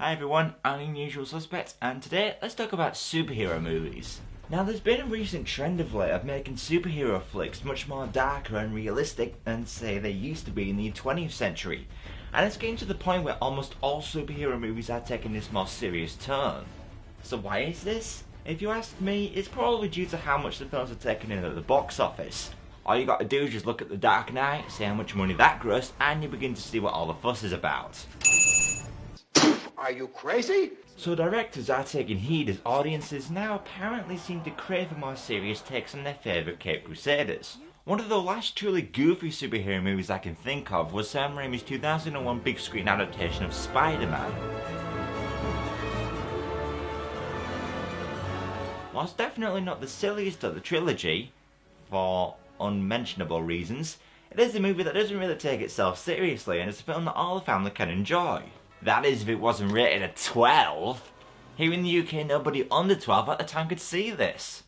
Hi everyone, I'm the usual suspect, and today let's talk about superhero movies. Now there's been a recent trend of late of making superhero flicks much more darker and realistic than say they used to be in the 20th century. And it's getting to the point where almost all superhero movies are taking this more serious tone. So why is this? If you ask me, it's probably due to how much the films are taking in at the box office. All you gotta do is just look at The Dark Knight, see how much money that grossed, and you begin to see what all the fuss is about. Are you crazy? So directors are taking heed as audiences now apparently seem to crave a more serious takes on their favourite Cape Crusaders. One of the last truly goofy superhero movies I can think of was Sam Raimi's 2001 big screen adaptation of Spiderman. While it's definitely not the silliest of the trilogy, for unmentionable reasons, it is a movie that doesn't really take itself seriously and it's a film that all the family can enjoy. That is, if it wasn't rated at 12. Here in the UK, nobody under 12 at the time could see this.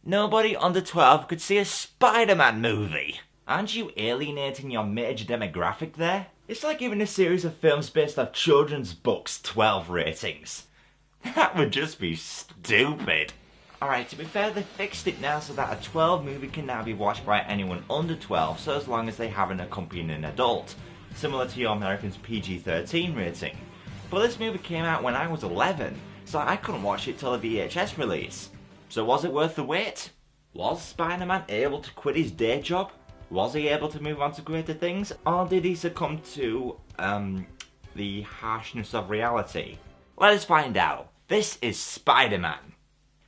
Nobody under 12 could see a Spider-Man movie. Aren't you alienating your major demographic there? It's like giving a series of films based off children's books 12 ratings. That would just be stupid. Alright, to be fair, they fixed it now so that a 12 movie can now be watched by anyone under 12, so as long as they have an accompanying adult, similar to your American's PG-13 rating. But this movie came out when I was 11, so I couldn't watch it till the VHS release. So was it worth the wait? Was Spider-Man able to quit his day job? Was he able to move on to greater things? Or did he succumb to, the harshness of reality? Let us find out. This is Spider-Man.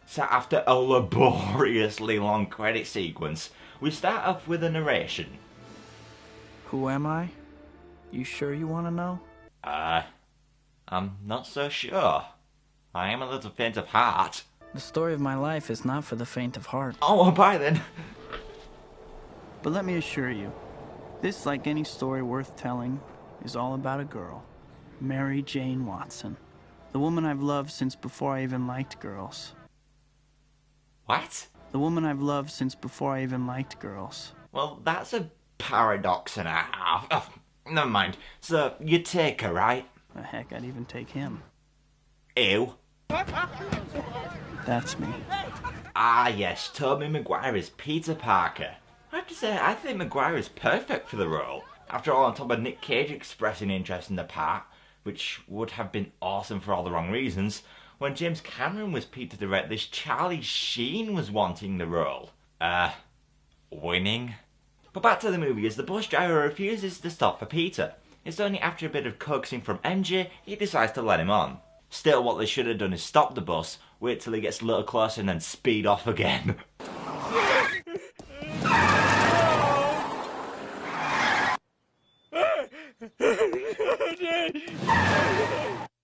So after a laboriously long credit sequence, we start off with a narration. Who am I? You sure you want to know? I'm not so sure. I am a little faint of heart. The story of my life is not for the faint of heart. Oh, well, bye then. But let me assure you, this, like any story worth telling, is all about a girl. Mary Jane Watson. The woman I've loved since before I even liked girls. What? The woman I've loved since before I even liked girls. Well, that's a paradox and a half. Oh, never mind. So, you take her, right? The heck, I'd even take him. Ew. That's me. Ah, yes, Tobey Maguire is Peter Parker. I have to say, I think Maguire is perfect for the role. After all, on top of Nick Cage expressing interest in the part, which would have been awesome for all the wrong reasons, when James Cameron was picked to direct this, Charlie Sheen was wanting the role. Winning? But back to the movie, as the bus driver refuses to stop for Peter. It's only after a bit of coaxing from MJ, he decides to let him on. Still, what they should have done is stop the bus, wait till he gets a little closer and then speed off again.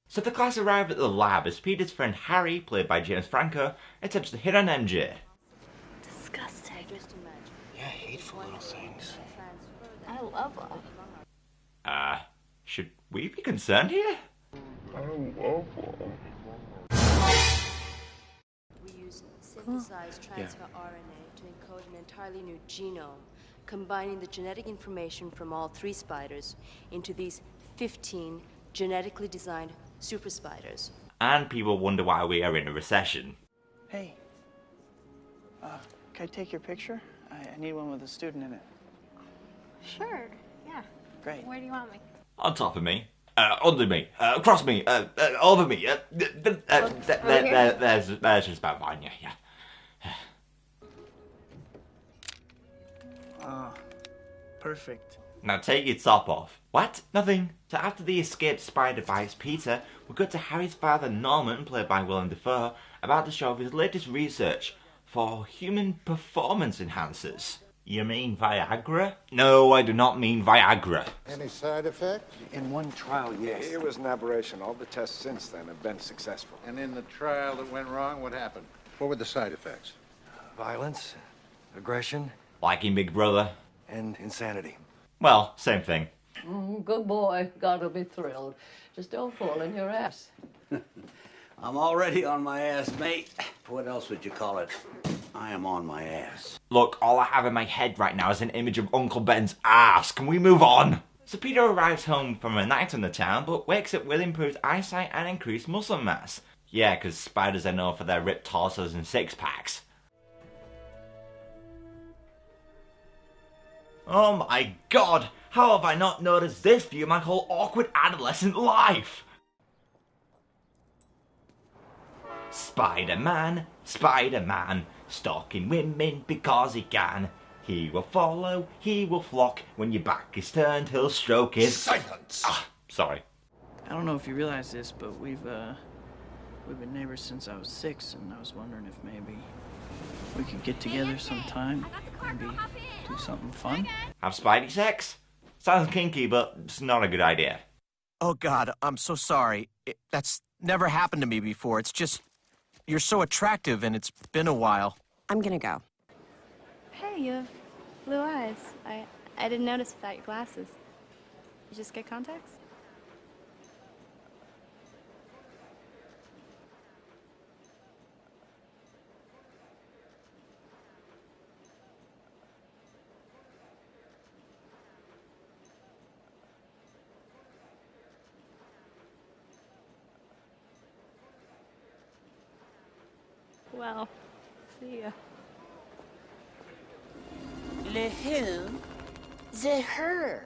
So the class arrive at the lab as Peter's friend Harry, played by James Franco, attempts to hit on MJ. Disgusting. Yeah, hateful little things. I love them. Should we be concerned here? We use synthesized transfer RNA to encode an entirely new genome, combining the genetic information from all 3 spiders into these 15 genetically designed super spiders. And people wonder why we are in a recession. Hey, can I take your picture? I need one with a student in it. Sure, yeah. Great. Where do you want me? On top of me, under me, across me, over me, there's just about fine, yeah. Perfect. Now take your top off. What? Nothing. So after the escaped spider bites Peter, we go to Harry's father Norman, played by Willem Dafoe, about to show off his latest research for human performance enhancers. You mean Viagra? No, I do not mean Viagra. Any side effects? In one trial, yes. It was an aberration. All the tests since then have been successful. And in the trial that went wrong, what happened? What were the side effects? Violence, aggression, Like in Big Brother? and insanity. Well, same thing. Good boy. Gotta be thrilled. Just don't fall in your ass. I'm already on my ass, mate. What else would you call it? I am on my ass. Look, all I have in my head right now is an image of Uncle Ben's ass. Can we move on? So Peter arrives home from a night on the town, but wakes up with improved eyesight and increased muscle mass. Yeah, because spiders are known for their ripped torsos and six-packs. Oh my god! How have I not noticed this view my whole awkward adolescent life? Spider-Man, Spider-Man, stalking women because he can. He will follow, he will flock, when your back is turned, he'll stroke his... Silence! Ah, sorry. I don't know if you realize this, but we've been neighbors since I was 6, and I was wondering if maybe we could get together sometime, maybe do something fun. Have Spidey sex? Sounds kinky, but it's not a good idea. Oh, God, I'm so sorry. That's never happened to me before. It's just, you're so attractive, and it's been a while. I'm gonna go. Hey, you have blue eyes. I didn't notice without your glasses. You just get contacts? Well, see ya. Le who? The her.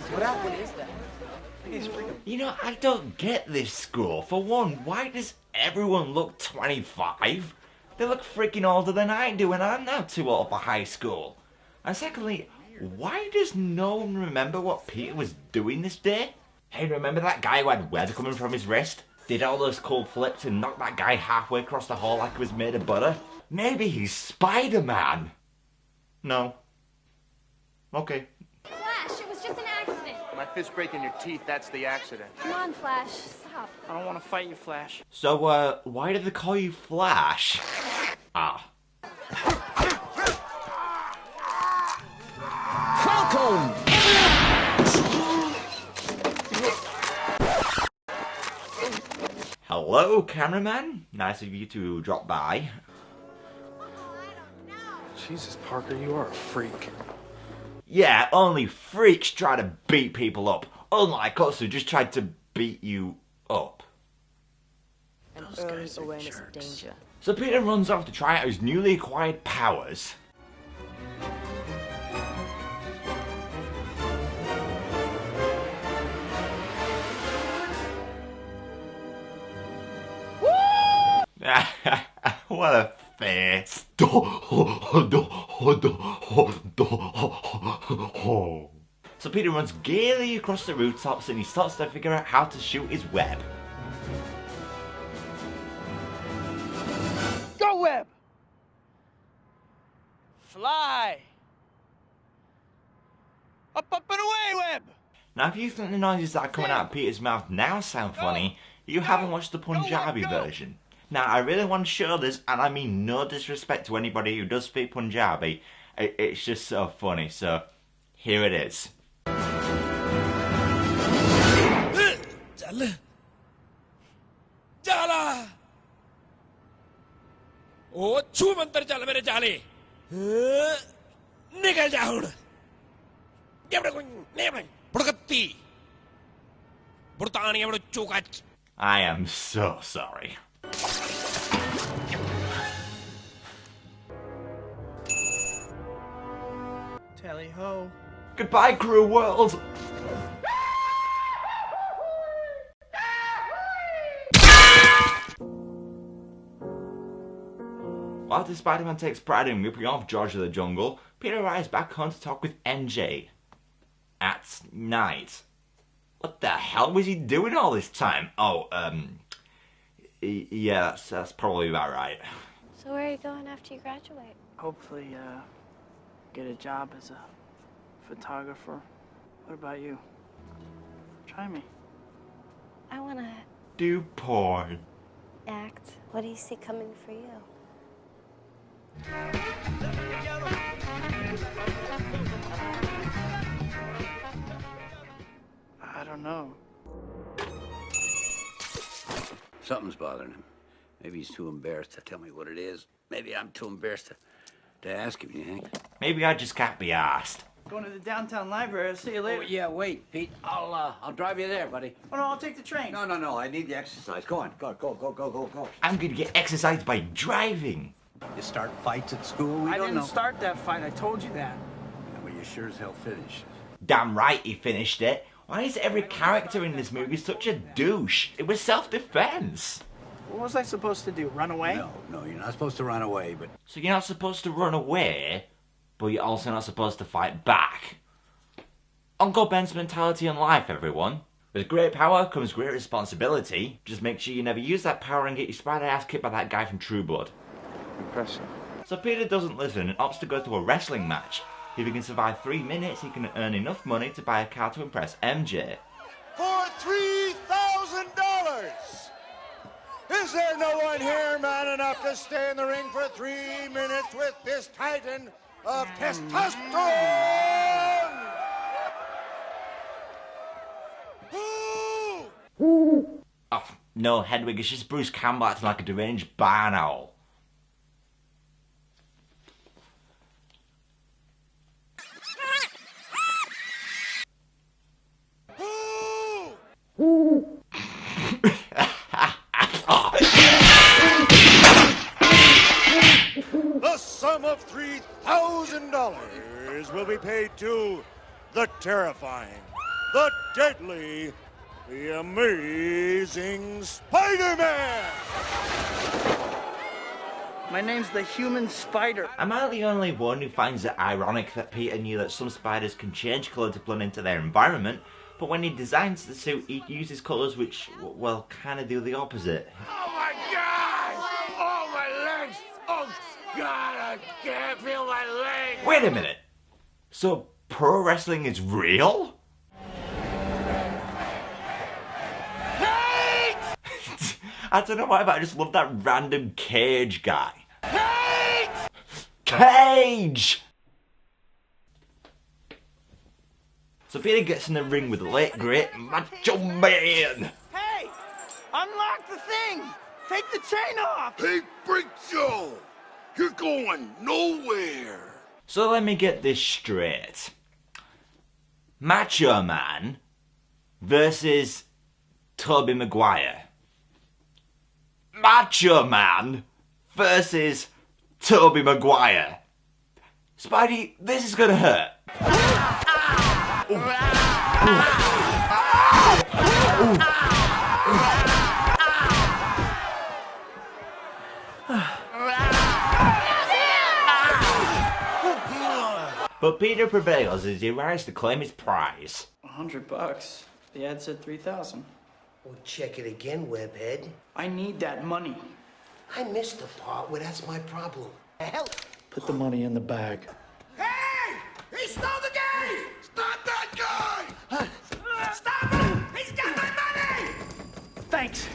What is that? You know, I don't get this school. For one, why does everyone look 25? They look freaking older than I do, and I'm now too old for high school. And secondly, why does no one remember what Peter was doing this day? Hey, remember that guy who had web coming from his wrist? Did all those cool flips and knocked that guy halfway across the hall like it was made of butter? Maybe he's Spider-Man. No. Okay. Flash, it was just an accident. My fist breaking your teeth, that's the accident. Come on, Flash, stop. I don't want to fight you, Flash. So, why did they call you Flash? Ah. Falcon! Hello, cameraman. Nice of you to drop by. Jesus, Parker, you are a freak. Yeah, only freaks try to beat people up. Unlike us who just tried to beat you up. An early awareness of danger. So Peter runs off to try out his newly acquired powers. What a face. So Peter runs gaily across the rooftops and he starts to figure out how to shoot his web. Go, Web! Fly! Up, up, and away, Web! Now if you think the noises that are coming out of Peter's mouth now sound funny, you haven't watched the Punjabi version. Now I really want to show this, and I mean no disrespect to anybody who does speak Punjabi, it's just so funny, so here it is. जाला ओ छू मंतर चल मेरे जाले निकल जा हुन बुड़कत्ती बुड़तानी बड़ चोका. I am so sorry. Tally ho. Goodbye, crew world. After Spider-Man takes pride in ripping off George of the Jungle, Peter arrives back home to talk with MJ. At night. What the hell was he doing all this time? Oh, yeah, that's probably about right. So where are you going after you graduate? Hopefully, get a job as a photographer. What about you? Try me. I wanna Do porn. act. What do you see coming for you? I don't know. Something's bothering him. Maybe he's too embarrassed to tell me what it is. Maybe I'm too embarrassed to to ask of you, Hank. Maybe I just can't be arsed. Going to the downtown library. I'll see you later. Oh, yeah, wait, Pete. I'll drive you there, buddy. Oh, no, I'll take the train. No. I need the exercise. Go on. Go. I'm gonna get exercise by driving. You start fights at school? I didn't start that fight. I told you that. Yeah, well, you sure as hell finish. Damn right he finished it. Why is every character in this movie such a douche? It was self-defense. What was I supposed to do? Run away? No, you're not supposed to run away, but... So you're not supposed to run away, but you're also not supposed to fight back. Uncle Ben's mentality on life, everyone. With great power comes great responsibility. Just make sure you never use that power and get your spider ass kicked by that guy from True Blood. Impressive. So Peter doesn't listen and opts to go to a wrestling match. If he can survive 3 minutes, he can earn enough money to buy a car to impress MJ. For $3,000! Is there no one here man enough to stay in the ring for 3 minutes with this titan of testosterone? Oh, no, Hedwig, it's just Bruce Campbell acting like a deranged barn owl. The sum of $3,000 will be paid to the terrifying, the deadly, the amazing Spider-Man! My name's the Human Spider. Am I the only one who finds it ironic that Peter knew that some spiders can change colour to blend into their environment, but when he designs the suit, he uses colours which, well, kind of do the opposite? Oh my God! Oh, my legs! Oh God, I can't feel my legs! Wait a minute. So, pro wrestling is real? I don't know why, but I just love that random Cage guy. Cage! So Peter gets in the ring with the late great Macho Man. Hey! Unlock the thing! Take the chain off! Hey, Freak Joe! You're going nowhere! So let me get this straight. Macho Man versus Tobey Maguire. Macho Man versus Tobey Maguire. Spidey, this is gonna hurt. But Peter prevails as he arrives to claim his prize. $100. The ad said 3,000. Well, check it again, webhead. I need that money. I missed the part where that's my problem. Hell. Put the money in the bag. Hey! He stole the game! Stop that guy! Stop him! He's got my money! Thanks.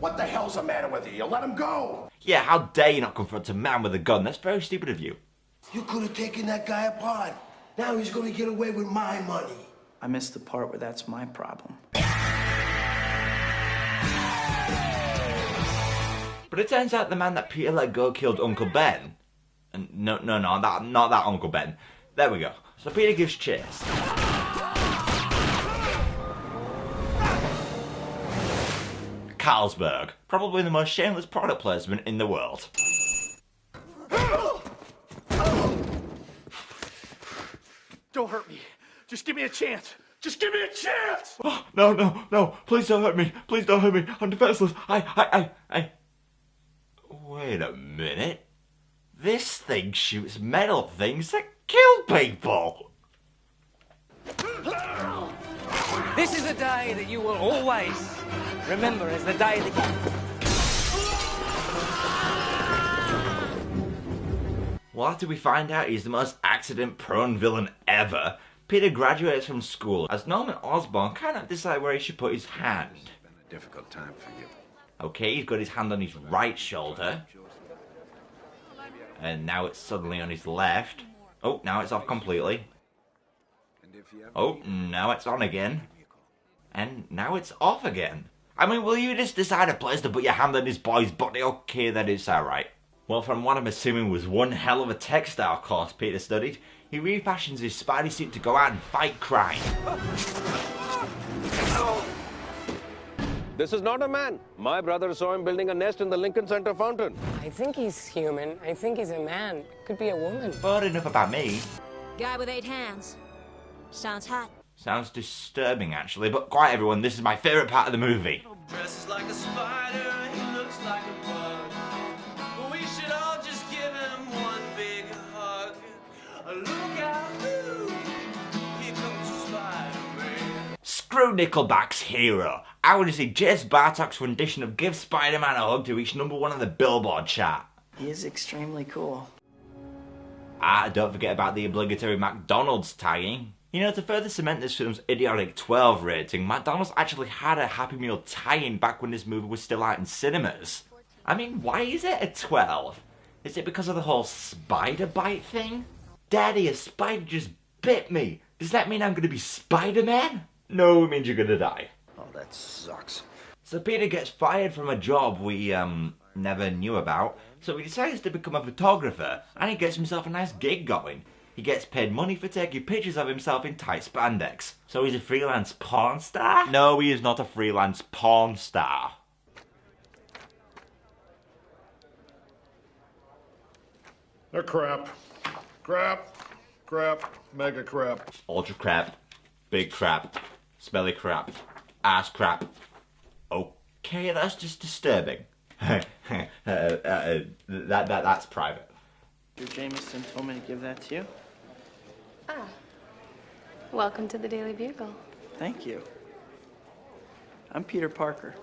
What the hell's the matter with you? You let him go! Yeah, how dare you not confront a man with a gun? That's very stupid of you. You could have taken that guy apart. Now he's going to get away with my money. I missed the part where that's my problem. But it turns out the man that Peter let go killed Uncle Ben. And not that Uncle Ben. There we go. So Peter gives chase. Carlsberg. Probably the most shameless product placement in the world. Don't hurt me. Just give me a chance. Just give me a chance! Oh, no. Please don't hurt me. Please don't hurt me. I'm defenseless. I... Wait a minute. This thing shoots metal things that kill people. This is a day that you will always remember as the day that Well, after we find out he's the most accident-prone villain ever, Peter graduates from school as Norman Osborn cannot decide where he should put his hand. It's been a difficult time for you. Okay, he's got his hand on his right shoulder. And now it's suddenly on his left. Oh, now it's off completely. Oh, now it's on again. And now it's off again. I mean, will you just decide a place to put your hand on this boy's body? Okay, that is alright. Well, from what I'm assuming was one hell of a textile course Peter studied, he refashions his Spidey suit to go out and fight crime. This is not a man. My brother saw him building a nest in the Lincoln Center fountain. I think he's human. I think he's a man. Could be a woman. But enough about me. Guy with 8 hands. Sounds hot. Sounds disturbing, actually, but quiet everyone, this is my favourite part of the movie. Dresses like a spider, he looks like a bug. But we should all just give him one big hug. Look out, ooh, here comes Spider-Man. Screw Nickelback's Hero. I want to see Jess Bartok's rendition of Give Spider-Man a Hug to reach #1 on the Billboard chart. He is extremely cool. Ah, don't forget about the obligatory McDonald's tagging. You know, to further cement this film's idiotic 12 rating, McDonald's actually had a Happy Meal tie-in back when this movie was still out in cinemas. I mean, why is it a 12? Is it because of the whole spider bite thing? Daddy, a spider just bit me. Does that mean I'm gonna be Spider-Man? No, it means you're gonna die. Oh, that sucks. So Peter gets fired from a job we, never knew about, so he decides to become a photographer, and he gets himself a nice gig going. He gets paid money for taking pictures of himself in tight spandex. So he's a freelance porn star? No, he is not a freelance porn star. They're crap. Crap. Crap. Mega crap. Ultra crap. Big crap. Smelly crap. Ass crap. Okay, that's just disturbing. That's private. Your Jameson told me to give that to you. Ah. Welcome to the Daily Bugle. Thank you. I'm Peter Parker.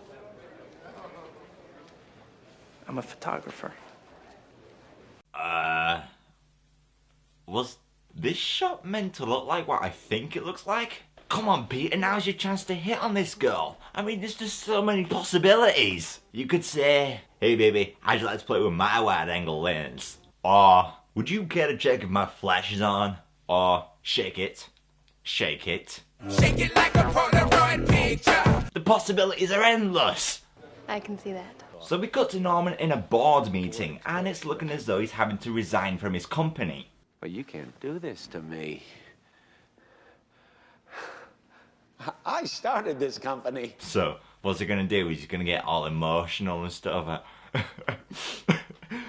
I'm a photographer. Was this shot meant to look like what I think it looks like? Come on, Peter, now's your chance to hit on this girl. I mean, there's just so many possibilities. You could say, hey baby, how'd you like to play with my wide angle lens? Or, would you care to check if my flash is on? Or, shake it. Shake it. Shake it like a Polaroid picture. The possibilities are endless. I can see that. So we cut to Norman in a board meeting, and it's looking as though he's having to resign from his company. But you can't do this to me. I started this company. So, what's he gonna do? He's gonna get all emotional and stuff.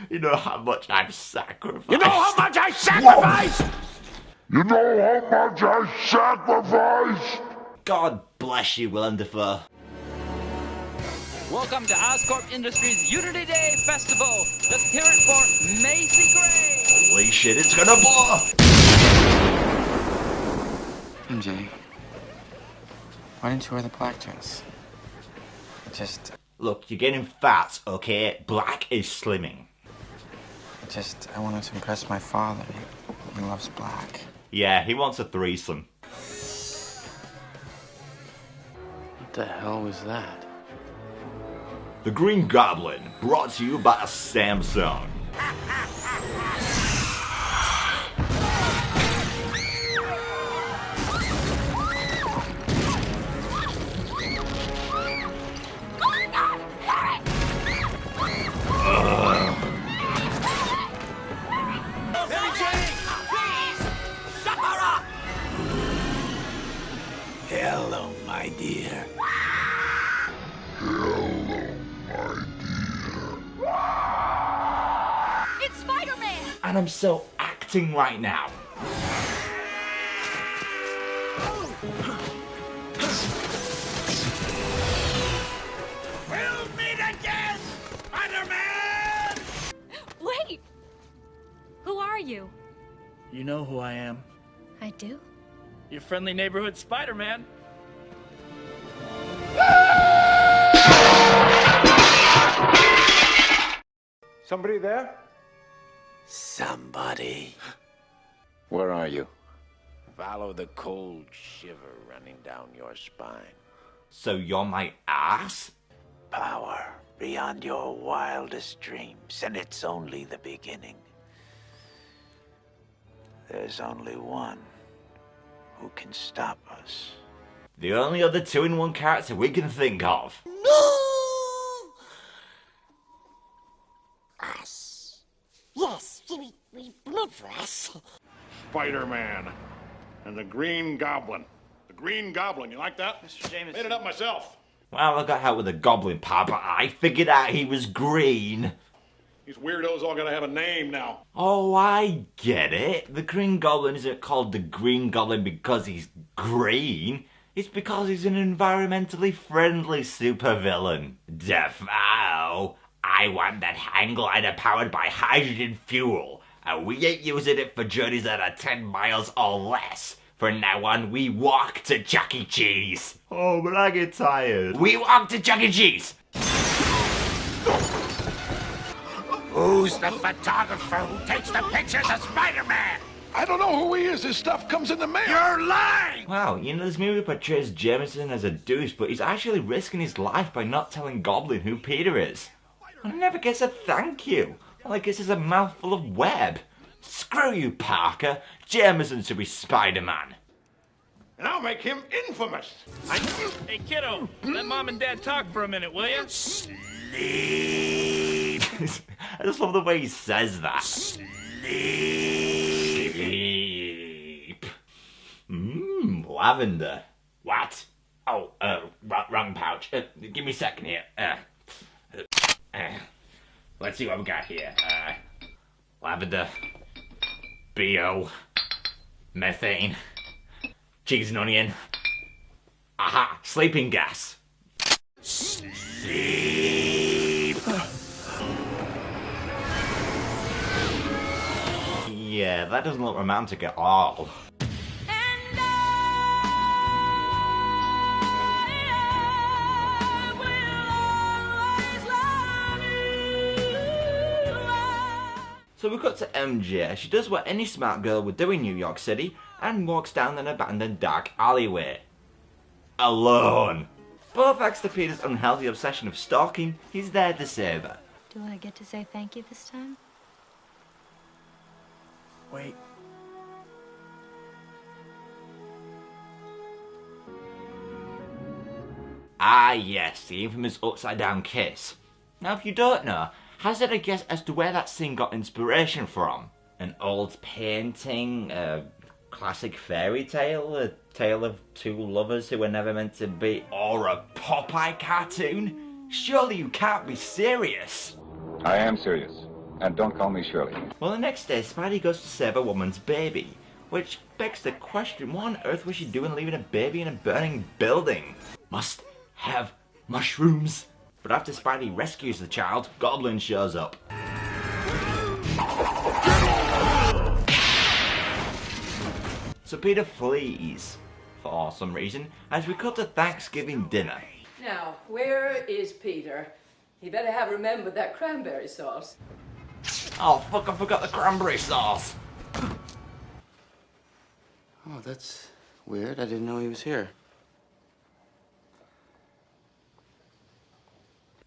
You know how much I've sacrificed. You know how much I sacrificed? You know how much I sacrificed? God bless you, Willem Dafoe. Welcome to Oscorp Industries Unity Day Festival. Let's hear it for Macy Gray. Holy shit, it's gonna blow! MJ, why didn't you wear the black dress? Look, you're getting fat, okay? Black is slimming. I wanted to impress my father. He loves black. Yeah, he wants a threesome. What the hell was that? The Green Goblin, brought to you by Samsung. Hello, my dear. It's Spider-Man! And I'm so acting right now. We'll meet again, Spider-Man! Wait! Who are you? You know who I am. I do? Your friendly neighborhood Spider-Man. Somebody there? Somebody. Where are you? Follow the cold shiver running down your spine. So you're my ass? Power beyond your wildest dreams, and it's only the beginning. There's only one who can stop us. The only other 2-in-1 character we can think of. Us. Spider-Man and the Green Goblin. The Green Goblin, you like that? Mr. Jameson. Made it up myself. Well, I got help with the goblin part, but I figured out he was green. These weirdos all gotta have a name now. Oh, I get it. The Green Goblin isn't called the Green Goblin because he's green. It's because he's an environmentally friendly supervillain. Defo, I want that hang glider powered by hydrogen fuel, and we ain't using it for journeys that are 10 miles or less. From now on, we walk to Chuck E. Cheese. Oh, but I get tired. We walk to Chuck E. Cheese. Who's the photographer who takes the pictures of Spider-Man? I don't know who he is. His stuff comes in the mail. You're lying! Wow, you know, this movie portrays Jameson as a douche, but he's actually risking his life by not telling Goblin who Peter is. And he never gets a thank you. All he gets is a mouthful of web. Screw you, Parker. Jameson should be Spider-Man. And I'll make him infamous. Hey, kiddo, let Mom and Dad talk for a minute, will you? Sleep. I just love the way he says that. Sleep. Lavender. What? Oh, wrong pouch. Give me a second here. Let's see what we got here. Lavender. BO. Methane. Cheese and onion. Aha! Sleeping gas. Sleep. Yeah, that doesn't look romantic at all. So we cut to MJ. She does what any smart girl would do in New York City and walks down an abandoned dark alleyway. Alone. But thanks to Peter's unhealthy obsession of stalking, he's there to save her. Do I get to say thank you this time? Wait. Ah yes, the infamous upside down kiss. Now if you don't know, hazard a guess as to where that scene got inspiration from. An old painting, a classic fairy tale, a tale of two lovers who were never meant to be, or a Popeye cartoon? Surely you can't be serious. I am serious. And don't call me Shirley. Well, the next day, Spidey goes to save a woman's baby, which begs the question, what on earth was she doing leaving a baby in a burning building? Must have mushrooms. But after Spidey rescues the child, Goblin shows up. So Peter flees, for some reason, as we cut to Thanksgiving dinner. Now, where is Peter? He better have remembered that cranberry sauce. Oh fuck, I forgot the cranberry sauce. Oh, that's weird. I didn't know he was here.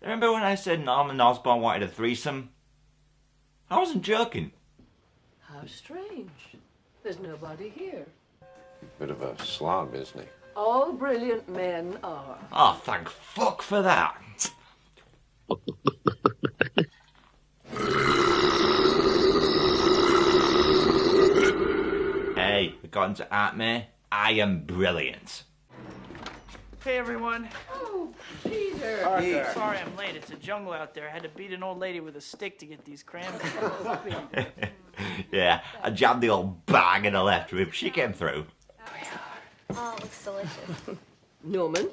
Remember when I said Norman Osborn wanted a threesome? I wasn't joking. How strange. There's nobody here. Bit of a slob, isn't he? All brilliant men are. Oh, thank fuck for that. Hey, according to Aunt May, I am brilliant. Hey, everyone. Oh, Peter. Hey, sorry I'm late. It's a jungle out there. I had to beat an old lady with a stick to get these cranberries. Yeah, I jammed the old bag in the left rib. She came through. Oh, it looks delicious. Norman,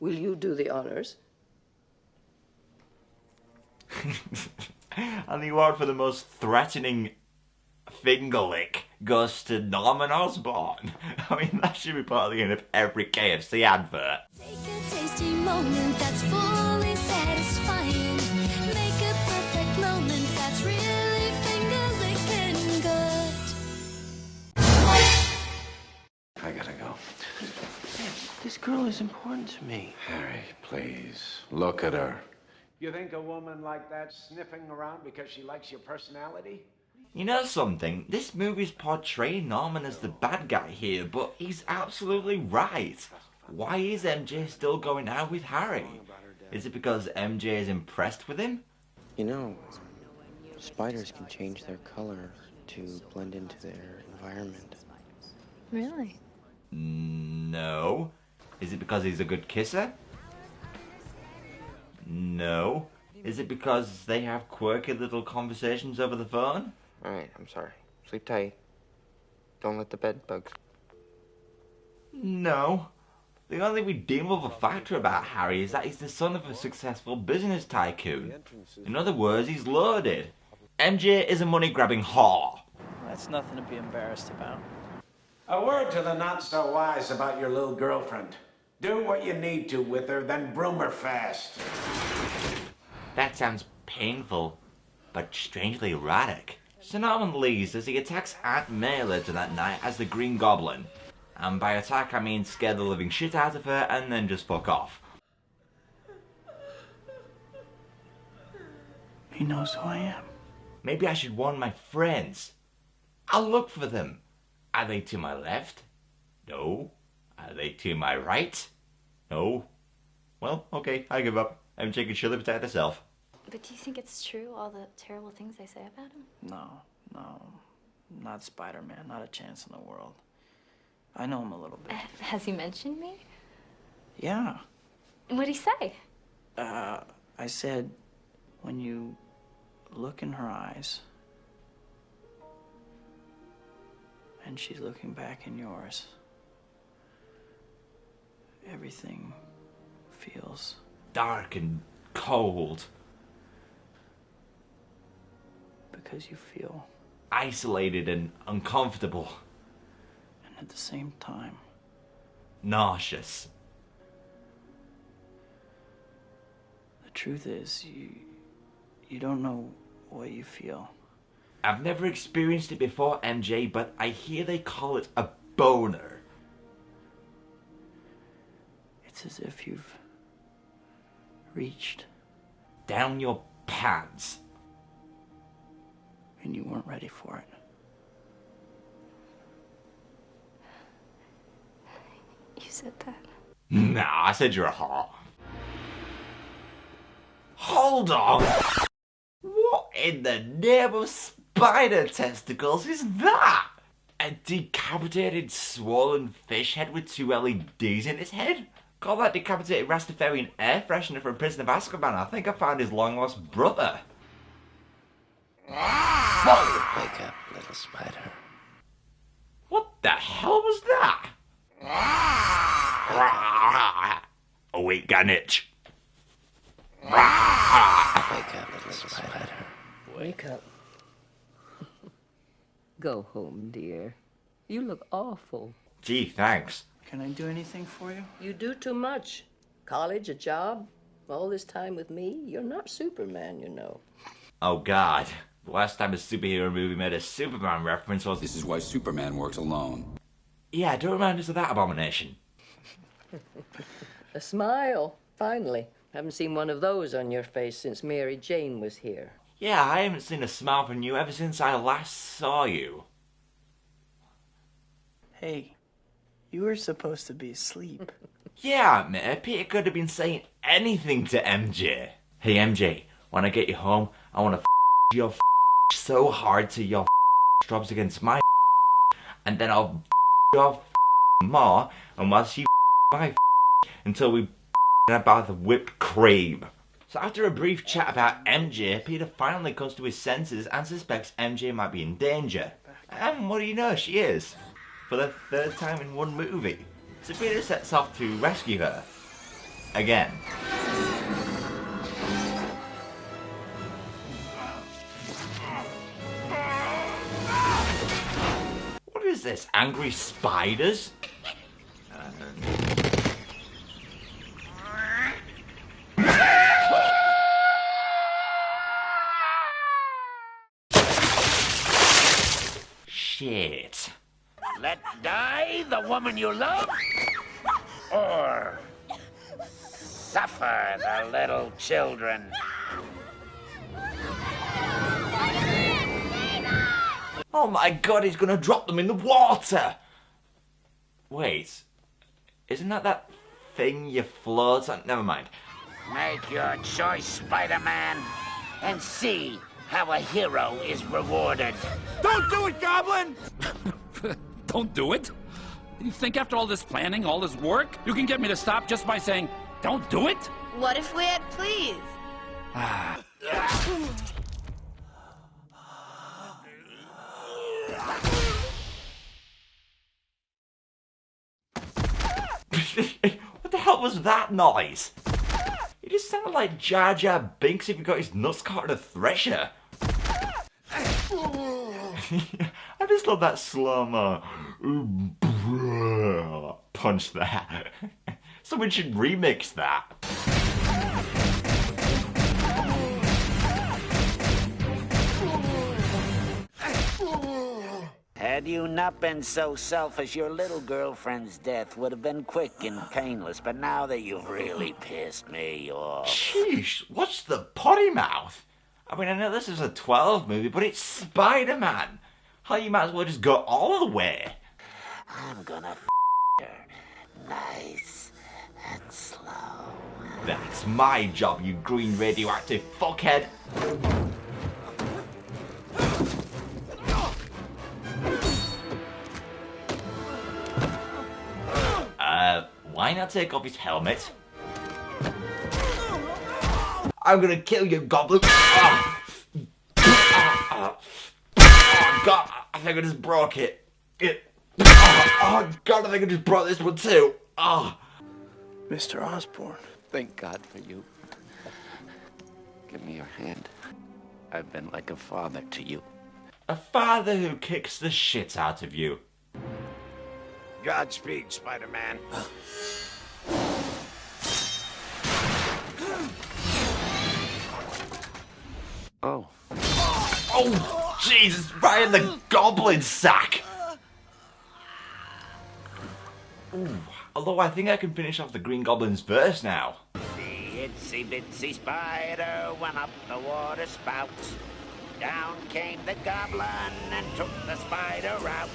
will you do the honors? And the award for the most threatening finger lick goes to Norman Osborn. I mean, that should be part of the end of every KFC advert. Take a tasty moment that's fully satisfying. Make a perfect moment that's really finger-licking good. I gotta go. Hey, this girl is important to me. Harry, please. Look at her. You think a woman like that sniffing around because she likes your personality? You know something? This movie's portraying Norman as the bad guy here, but he's absolutely right. Why is MJ still going out with Harry? Is it because MJ is impressed with him? You know, spiders can change their color to blend into their environment. Really? No. Is it because he's a good kisser? No. Is it because they have quirky little conversations over the phone? Alright, I'm sorry. Sleep tight. Don't let the bed bugs. No. The only redeemable factor about Harry is that he's the son of a successful business tycoon. In other words, he's loaded. MJ is a money-grabbing whore. That's nothing to be embarrassed about. A word to the not-so-wise about your little girlfriend. Do what you need to with her, then broom her fast. That sounds painful, but strangely erotic. So Norman leaves as he attacks Aunt May later that night as the Green Goblin. And by attack I mean scare the living shit out of her and then just fuck off. He knows who I am. Maybe I should warn my friends. I'll look for them. Are they to my left? No. Are they to my right? No. Well, okay, I give up. MJ can surely protect herself. But do you think it's true, all the terrible things they say about him? No. Not Spider-Man. Not a chance in the world. I know him a little bit. Has he mentioned me? Yeah. What'd he say? I said, when you look in her eyes, and she's looking back in yours, everything feels dark and cold. Because you feel isolated and uncomfortable. And at the same time, nauseous. The truth is, you don't know what you feel. I've never experienced it before, MJ, but I hear they call it a boner. It's as if you've reached down your pants. And you weren't ready for it. You said that. Nah, I said you're a whore. Hold on! What in the name of spider testicles is that? A decapitated, swollen fish head with 2 LEDs in its head? Call that decapitated Rastafarian air freshener from Prison of Azkaban. I think I found his long-lost brother. Wake up, little spider. What the hell was that? Awake, got an itch. Wake up, little spider. Wake up. Go home, dear. You look awful. Gee, thanks. Can I do anything for you? You do too much. College, a job, all this time with me. You're not Superman, you know. Oh, God. The last time a superhero movie made a Superman reference was... This is why Superman works alone. Yeah, don't remind us of that abomination. A smile, finally. Haven't seen one of those on your face since Mary Jane was here. Yeah, I haven't seen a smile from you ever since I last saw you. Hey, you were supposed to be asleep. Yeah, mate, Peter could have been saying anything to MJ. Hey, MJ, when I get you home, I want to your so hard till your drops against my and then I'll your more, and whilst you my until we about the whipped cream. So after a brief chat about MJ, Peter finally comes to his senses and suspects MJ might be in danger. And what do you know, she is. For the 3rd time in one movie. So Peter sets off to rescue her. Again. What is this? Angry spiders? Shit. Let die the woman you love, or suffer the little children. Oh my God, he's gonna drop them in the water! Wait, isn't that thing you float on? Never mind. Make your choice, Spider-Man, and see how a hero is rewarded. Don't do it, Goblin! Don't do it? You think after all this planning, all this work, you can get me to stop just by saying, don't do it? What if we had please? What the hell was that noise? It just sounded like Jar Jar Binks if he got his nuts caught in a thresher. I just love that slow-mo punch there. Someone should remix that. Had you not been so selfish, your little girlfriend's death would have been quick and painless, but now that you've really pissed me off... Sheesh, what's the potty mouth? I mean, I know this is a 12 movie, but it's Spider-Man. How you might as well just go all the way. I'm gonna her nice and slow. That's my job, you green radioactive fuckhead. Why not take off his helmet? I'm gonna kill you, Goblin! Oh, God, I think I just broke it. Oh, God, I think I just broke this one too. Mr. Osborn. Thank God for you. Give me your hand. I've been like a father to you. A father who kicks the shit out of you. Godspeed, Spider-Man. Oh. Oh, Jesus, right in the goblin sack. Ooh, although I think I can finish off the Green Goblin's verse now. The itsy bitsy spider went up the water spout. Down came the goblin and took the spider out.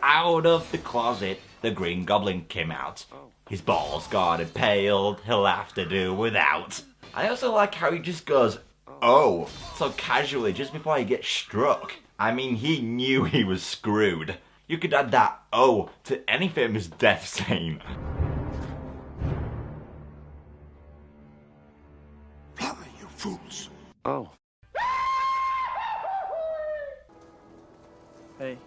Out of the closet, the Green Goblin came out. His balls got impaled, he'll have to do without. I also like how he just goes, oh, so casually just before he gets struck. I mean, he knew he was screwed. You could add that oh to any famous death scene. Fly, you fools. Oh. Hey.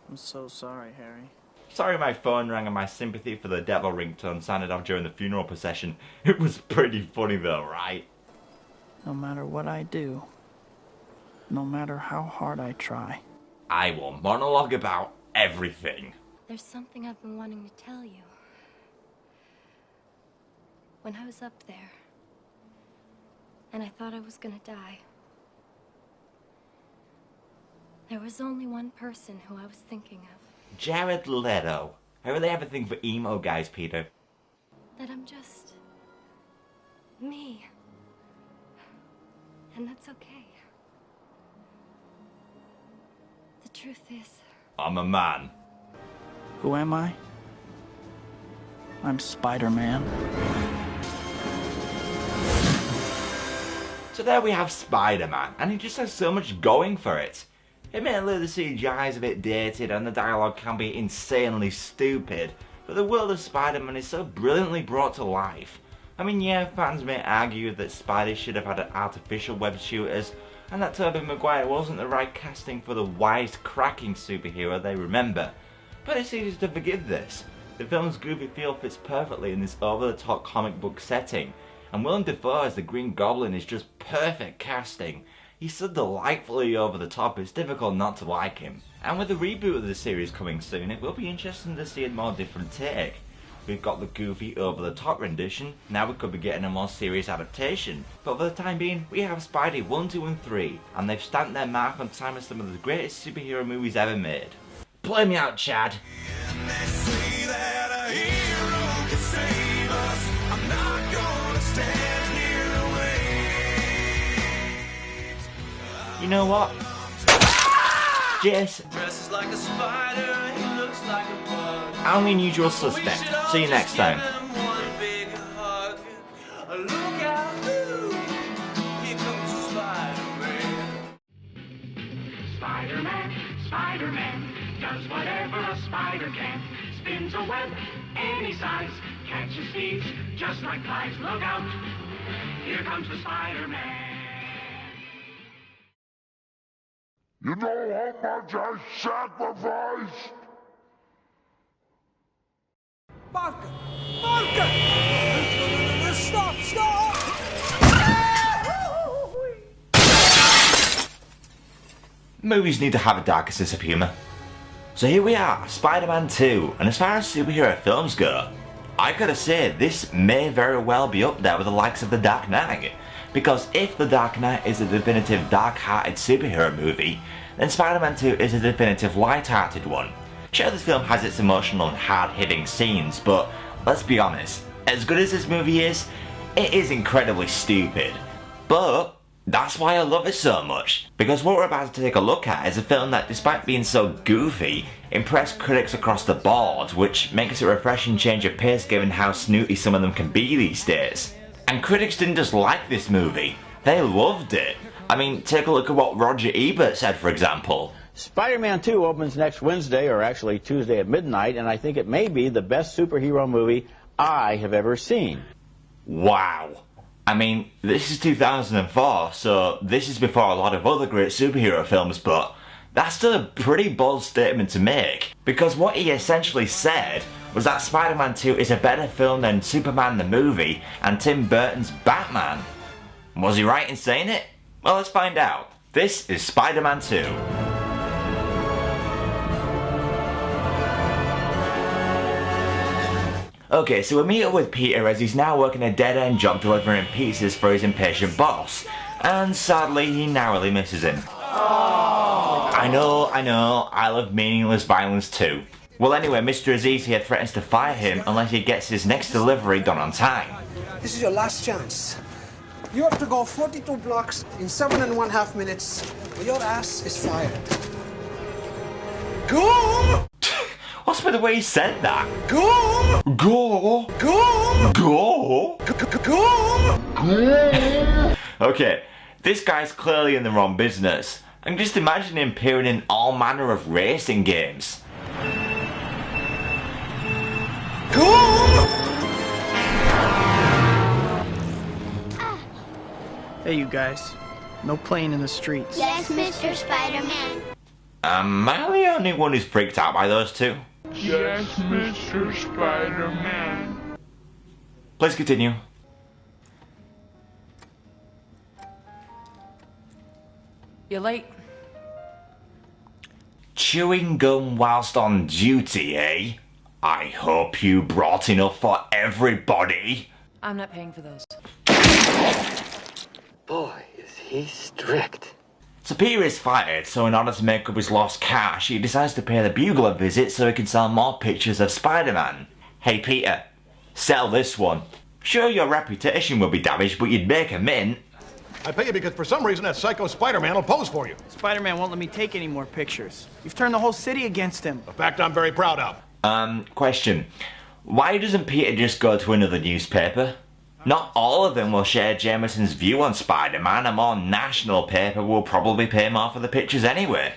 I'm so sorry, Harry. Sorry my phone rang and my sympathy for the devil ringtone sounded off during the funeral procession. It was pretty funny though, right? No matter what I do, no matter how hard I try, I will monologue about everything. There's something I've been wanting to tell you. When I was up there, and I thought I was gonna die, there was only one person who I was thinking of. Jared Leto. I really have a thing for emo guys, Peter. That I'm just me. And that's okay. The truth is, I'm a man. who am I? I'm Spider-Man. So there we have Spider-Man, and he just has so much going for it. Admittedly, the CGI is a bit dated and the dialogue can be insanely stupid, but the world of Spider-Man is so brilliantly brought to life. I mean, yeah, fans may argue that Spidey should have had artificial web shooters, and that Tobey Maguire wasn't the right casting for the wise-cracking superhero they remember, but it's easy to forgive this. The film's goofy feel fits perfectly in this over-the-top comic book setting, and Willem Dafoe as the Green Goblin is just perfect casting. He's so delightfully over the top, it's difficult not to like him. And with the reboot of the series coming soon, it will be interesting to see a more different take. We've got the goofy, over the top rendition, now we could be getting a more serious adaptation. But for the time being, we have Spidey 1, 2 and 3, and they've stamped their mark on time as some of the greatest superhero movies ever made. Play me out, Chad. You know what? Jason. Dresses like a spider, he looks like a bug. I'm the unusual suspect. See you next time. One big hug. Look out. Spider-Man, Spider-Man does whatever a spider can. Spins a web any size, catches thieves just like flies. Look out, here comes the Spider-Man. You know how much I sacrificed? Parker! Parker! Stop! Stop! Movies need to have a darker sense of humour. So here we are, Spider-Man 2, and as far as superhero films go, I gotta say, this may very well be up there with the likes of The Dark Knight. Because if The Dark Knight is a definitive dark-hearted superhero movie, then Spider-Man 2 is a definitive light-hearted one. Sure, this film has its emotional and hard-hitting scenes, but let's be honest, as good as this movie is, it is incredibly stupid. But that's why I love it so much, because what we're about to take a look at is a film that, despite being so goofy, impressed critics across the board, which makes a refreshing change of pace given how snooty some of them can be these days. And critics didn't just like this movie, they loved it. I mean, take a look at what Roger Ebert said, for example. Spider-Man 2 opens next Wednesday, or actually Tuesday at midnight, and I think it may be the best superhero movie I have ever seen. Wow. I mean, this is 2004, so this is before a lot of other great superhero films, but that's still a pretty bold statement to make, because what he essentially said was that Spider-Man 2 is a better film than Superman the movie and Tim Burton's Batman. Was he right in saying it? Well, let's find out. This is Spider-Man 2. Okay, so we meet up with Peter as he's now working a dead-end job delivering pizzas for his impatient boss. And sadly, he narrowly misses him. I know, I love meaningless violence too. Well anyway, Mr. Aziz here threatens to fire him unless he gets his next delivery done on time. This is your last chance. You have to go 42 blocks in 7.5 minutes, or your ass is fired. Go! What's with the way he said that? Go! Go! Go! Go! Go! Okay, this guy's clearly in the wrong business. I'm just imagining him appearing in all manner of racing games. Hey, you guys. No playing in the streets. Yes, Mr. Spider-Man. Am I the only one who's freaked out by those two? Yes, Mr. Spider-Man. Please continue. You're late. Chewing gum whilst on duty, eh? I hope you brought enough for everybody. I'm not paying for those. Boy, is he strict. So Peter is fired, so in order to make up his lost cash, he decides to pay the Bugle a visit so he can sell more pictures of Spider-Man. Hey Peter, sell this one. Sure, your reputation will be damaged, but you'd make a mint. I pay you because for some reason that psycho Spider-Man will pose for you. Spider-Man won't let me take any more pictures. You've turned the whole city against him. A fact I'm very proud of. Question. Why doesn't Peter just go to another newspaper? Not all of them will share Jameson's view on Spider-Man. A more national paper will probably pay more for the pictures anyway.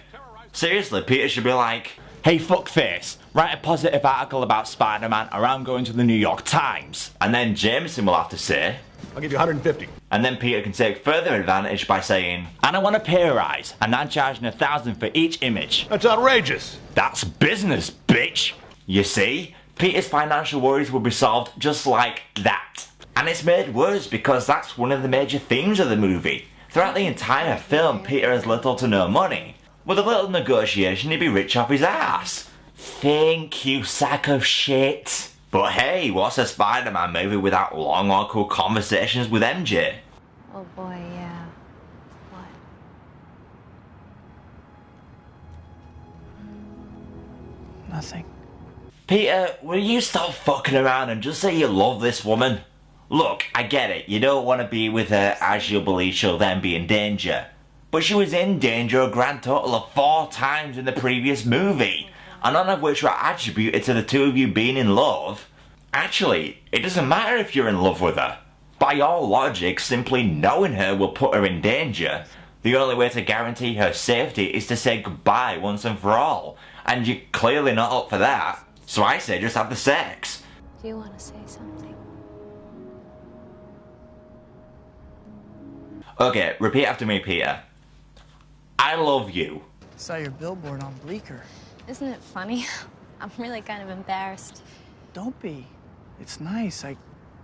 Seriously, Peter should be like, hey fuckface, write a positive article about Spider-Man or I'm going to the New York Times. And then Jameson will have to say, I'll give you 150. And then Peter can take further advantage by saying, and I want a pay rise, and I'm charging 1,000 for each image. That's outrageous. That's business, bitch. You see, Peter's financial worries will be solved just like that. And it's made worse because that's one of the major themes of the movie. Throughout the entire film, Peter has little to no money. With a little negotiation, he'd be rich off his ass. Thank you, sack of shit. But hey, what's a Spider-Man movie without long, awkward conversations with MJ? Oh boy, yeah. What? Nothing. Peter, will you stop fucking around and just say you love this woman? Look, I get it, you don't want to be with her as you believe she'll then be in danger. But she was in danger a grand total of 4 times in the previous movie, and none of which were attributed to the two of you being in love. Actually, it doesn't matter if you're in love with her. By all logic, simply knowing her will put her in danger, The only way to guarantee her safety is to say goodbye once and for all. And you're clearly not up for that. So I say just have the sex. Do you want to say something? Okay, repeat after me, Peter. I love you. Saw your billboard on Bleecker. Isn't it funny? I'm really kind of embarrassed. Don't be. It's nice. I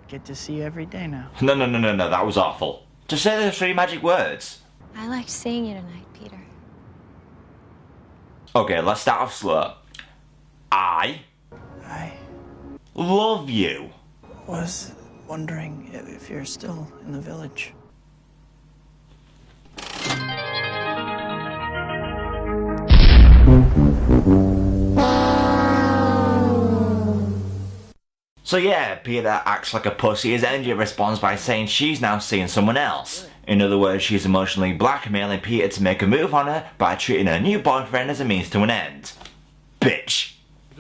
get to see you every day now. No, that was awful. Just say the 3 magic words. I liked seeing you tonight, Peter. Okay, let's start off slow. I love you. Was wondering if you're still in the village. So yeah, Peter acts like a pussy as MJ responds by saying she's now seeing someone else. In other words, she's emotionally blackmailing Peter to make a move on her by treating her new boyfriend as a means to an end. Bitch.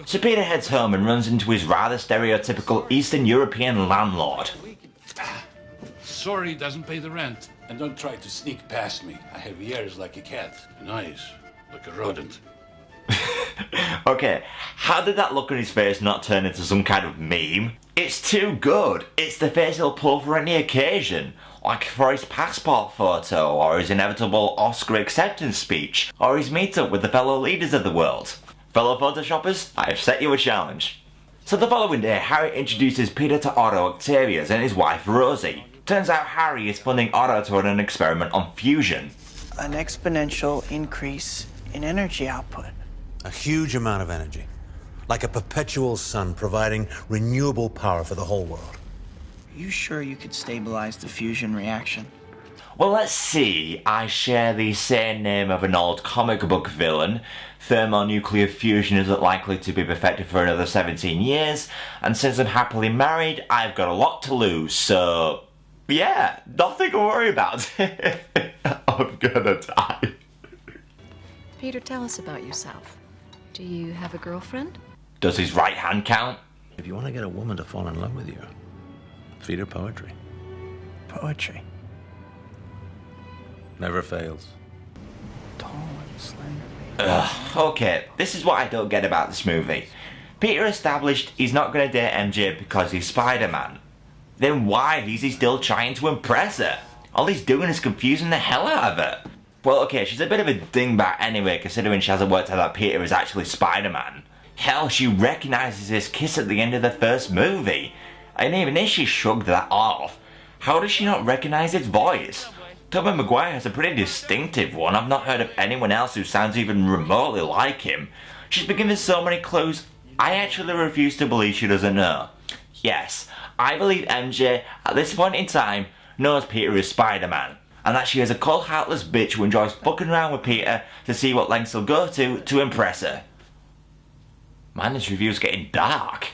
So Peter heads home and runs into his rather stereotypical Eastern European landlord. Sorry doesn't pay the rent. And don't try to sneak past me. I have ears like a cat and eyes like a rodent. Okay, how did that look on his face not turn into some kind of meme? It's too good. It's the face he'll pull for any occasion. Like for his passport photo, or his inevitable Oscar acceptance speech, or his meetup with the fellow leaders of the world. Fellow photoshoppers, I have set you a challenge. So the following day, Harry introduces Peter to Otto Octavius and his wife Rosie. Turns out Harry is funding Otto to run an experiment on fusion. An exponential increase in energy output. A huge amount of energy. Like a perpetual sun providing renewable power for the whole world. Are you sure you could stabilize the fusion reaction? Well, let's see. I share the same name of an old comic book villain. Thermonuclear fusion isn't likely to be perfected for another 17 years. And since I'm happily married, I've got a lot to lose, so... yeah, nothing to worry about. I'm gonna die. Peter, tell us about yourself. Do you have a girlfriend? Does his right hand count? If you want to get a woman to fall in love with you, feed her poetry. Poetry. Never fails. Tall and slender. Ugh, okay, this is what I don't get about this movie. Peter established he's not gonna date MJ because he's Spider-Man. Then why is he still trying to impress her? All he's doing is confusing the hell out of her. Well, okay, she's a bit of a dingbat anyway, considering she hasn't worked out that Peter is actually Spider-Man. Hell, she recognises his kiss at the end of the first movie. And even if she shrugged that off, how does she not recognise his voice? Tobey Maguire has a pretty distinctive one. I've not heard of anyone else who sounds even remotely like him. She's been given so many clues, I actually refuse to believe she doesn't know. Yes, I believe MJ, at this point in time, knows Peter is Spider-Man. And that she is a cold, heartless bitch who enjoys fucking around with Peter to see what lengths he'll go to impress her. Man, this review's getting dark.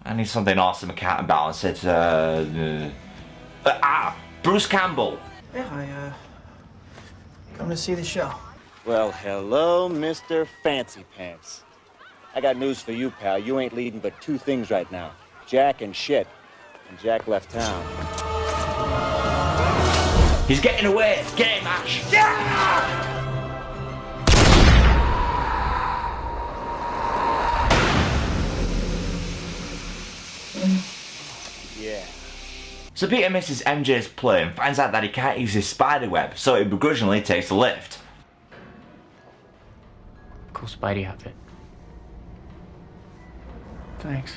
I need something awesome to counterbalance it. Bruce Campbell. Yeah, come to see the show. Well, hello, Mr. Fancy Pants. I got news for you, pal. You ain't leading but 2 things right now. Jack and shit. And Jack left town. He's getting away. It's game match. Yeah! Yeah. So Peter misses MJ's plane, finds out that he can't use his spider web, so he begrudgingly takes the lift. Cool Spidey outfit. Thanks.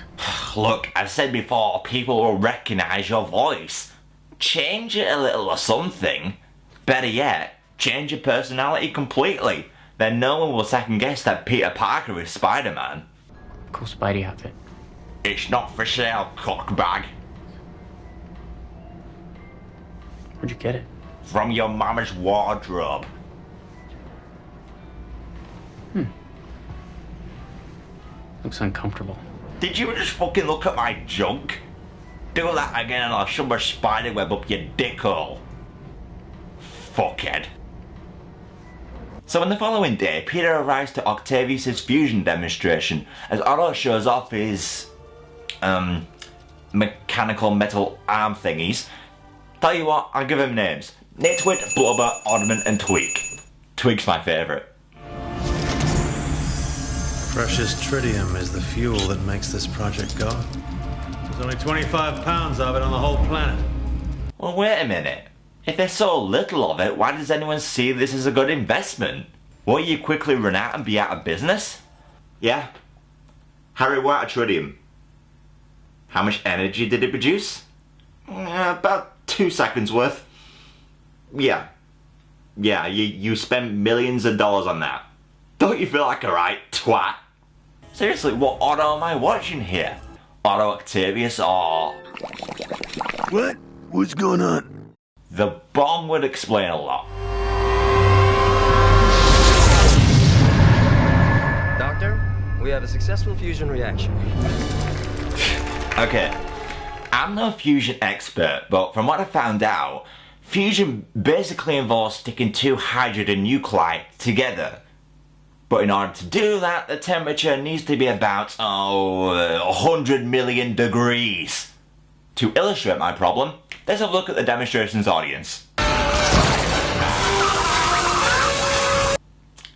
Look, I've said before, people will recognise your voice. Change it a little or something. Better yet, change your personality completely. Then no one will second guess that Peter Parker is Spider-Man. Cool Spidey outfit. It's not for sale, cockbag. Where'd you get it? From your mama's wardrobe. Looks uncomfortable. Did you just fucking look at my junk? Do that again and I'll shove a spider web up your dickhole. Fuckhead. So on the following day, Peter arrives to Octavius' fusion demonstration as Otto shows off his mechanical metal arm thingies. Tell you what, I'll give him names. Nitwit, Blubber, Oddman and Tweak. Tweak's my favourite. Precious tritium is the fuel that makes this project go. There's only 25 pounds of it on the whole planet. Well, wait a minute. If there's so little of it, why does anyone see this as a good investment? Won't you quickly run out and be out of business? Yeah. Harry, we're out of tritium. How much energy did it produce? About 2 seconds worth. Yeah. Yeah, you spent millions of dollars on that. Don't you feel like a right twat? Seriously, what Otto am I watching here? Otto Octavius or... What? What's going on? The bomb would explain a lot. Doctor, we have a successful fusion reaction. Okay, I'm no fusion expert, but from what I found out, fusion basically involves sticking 2 hydrogen nuclei together. But in order to do that, the temperature needs to be about, 100 million degrees. To illustrate my problem, let's have a look at the demonstration's audience.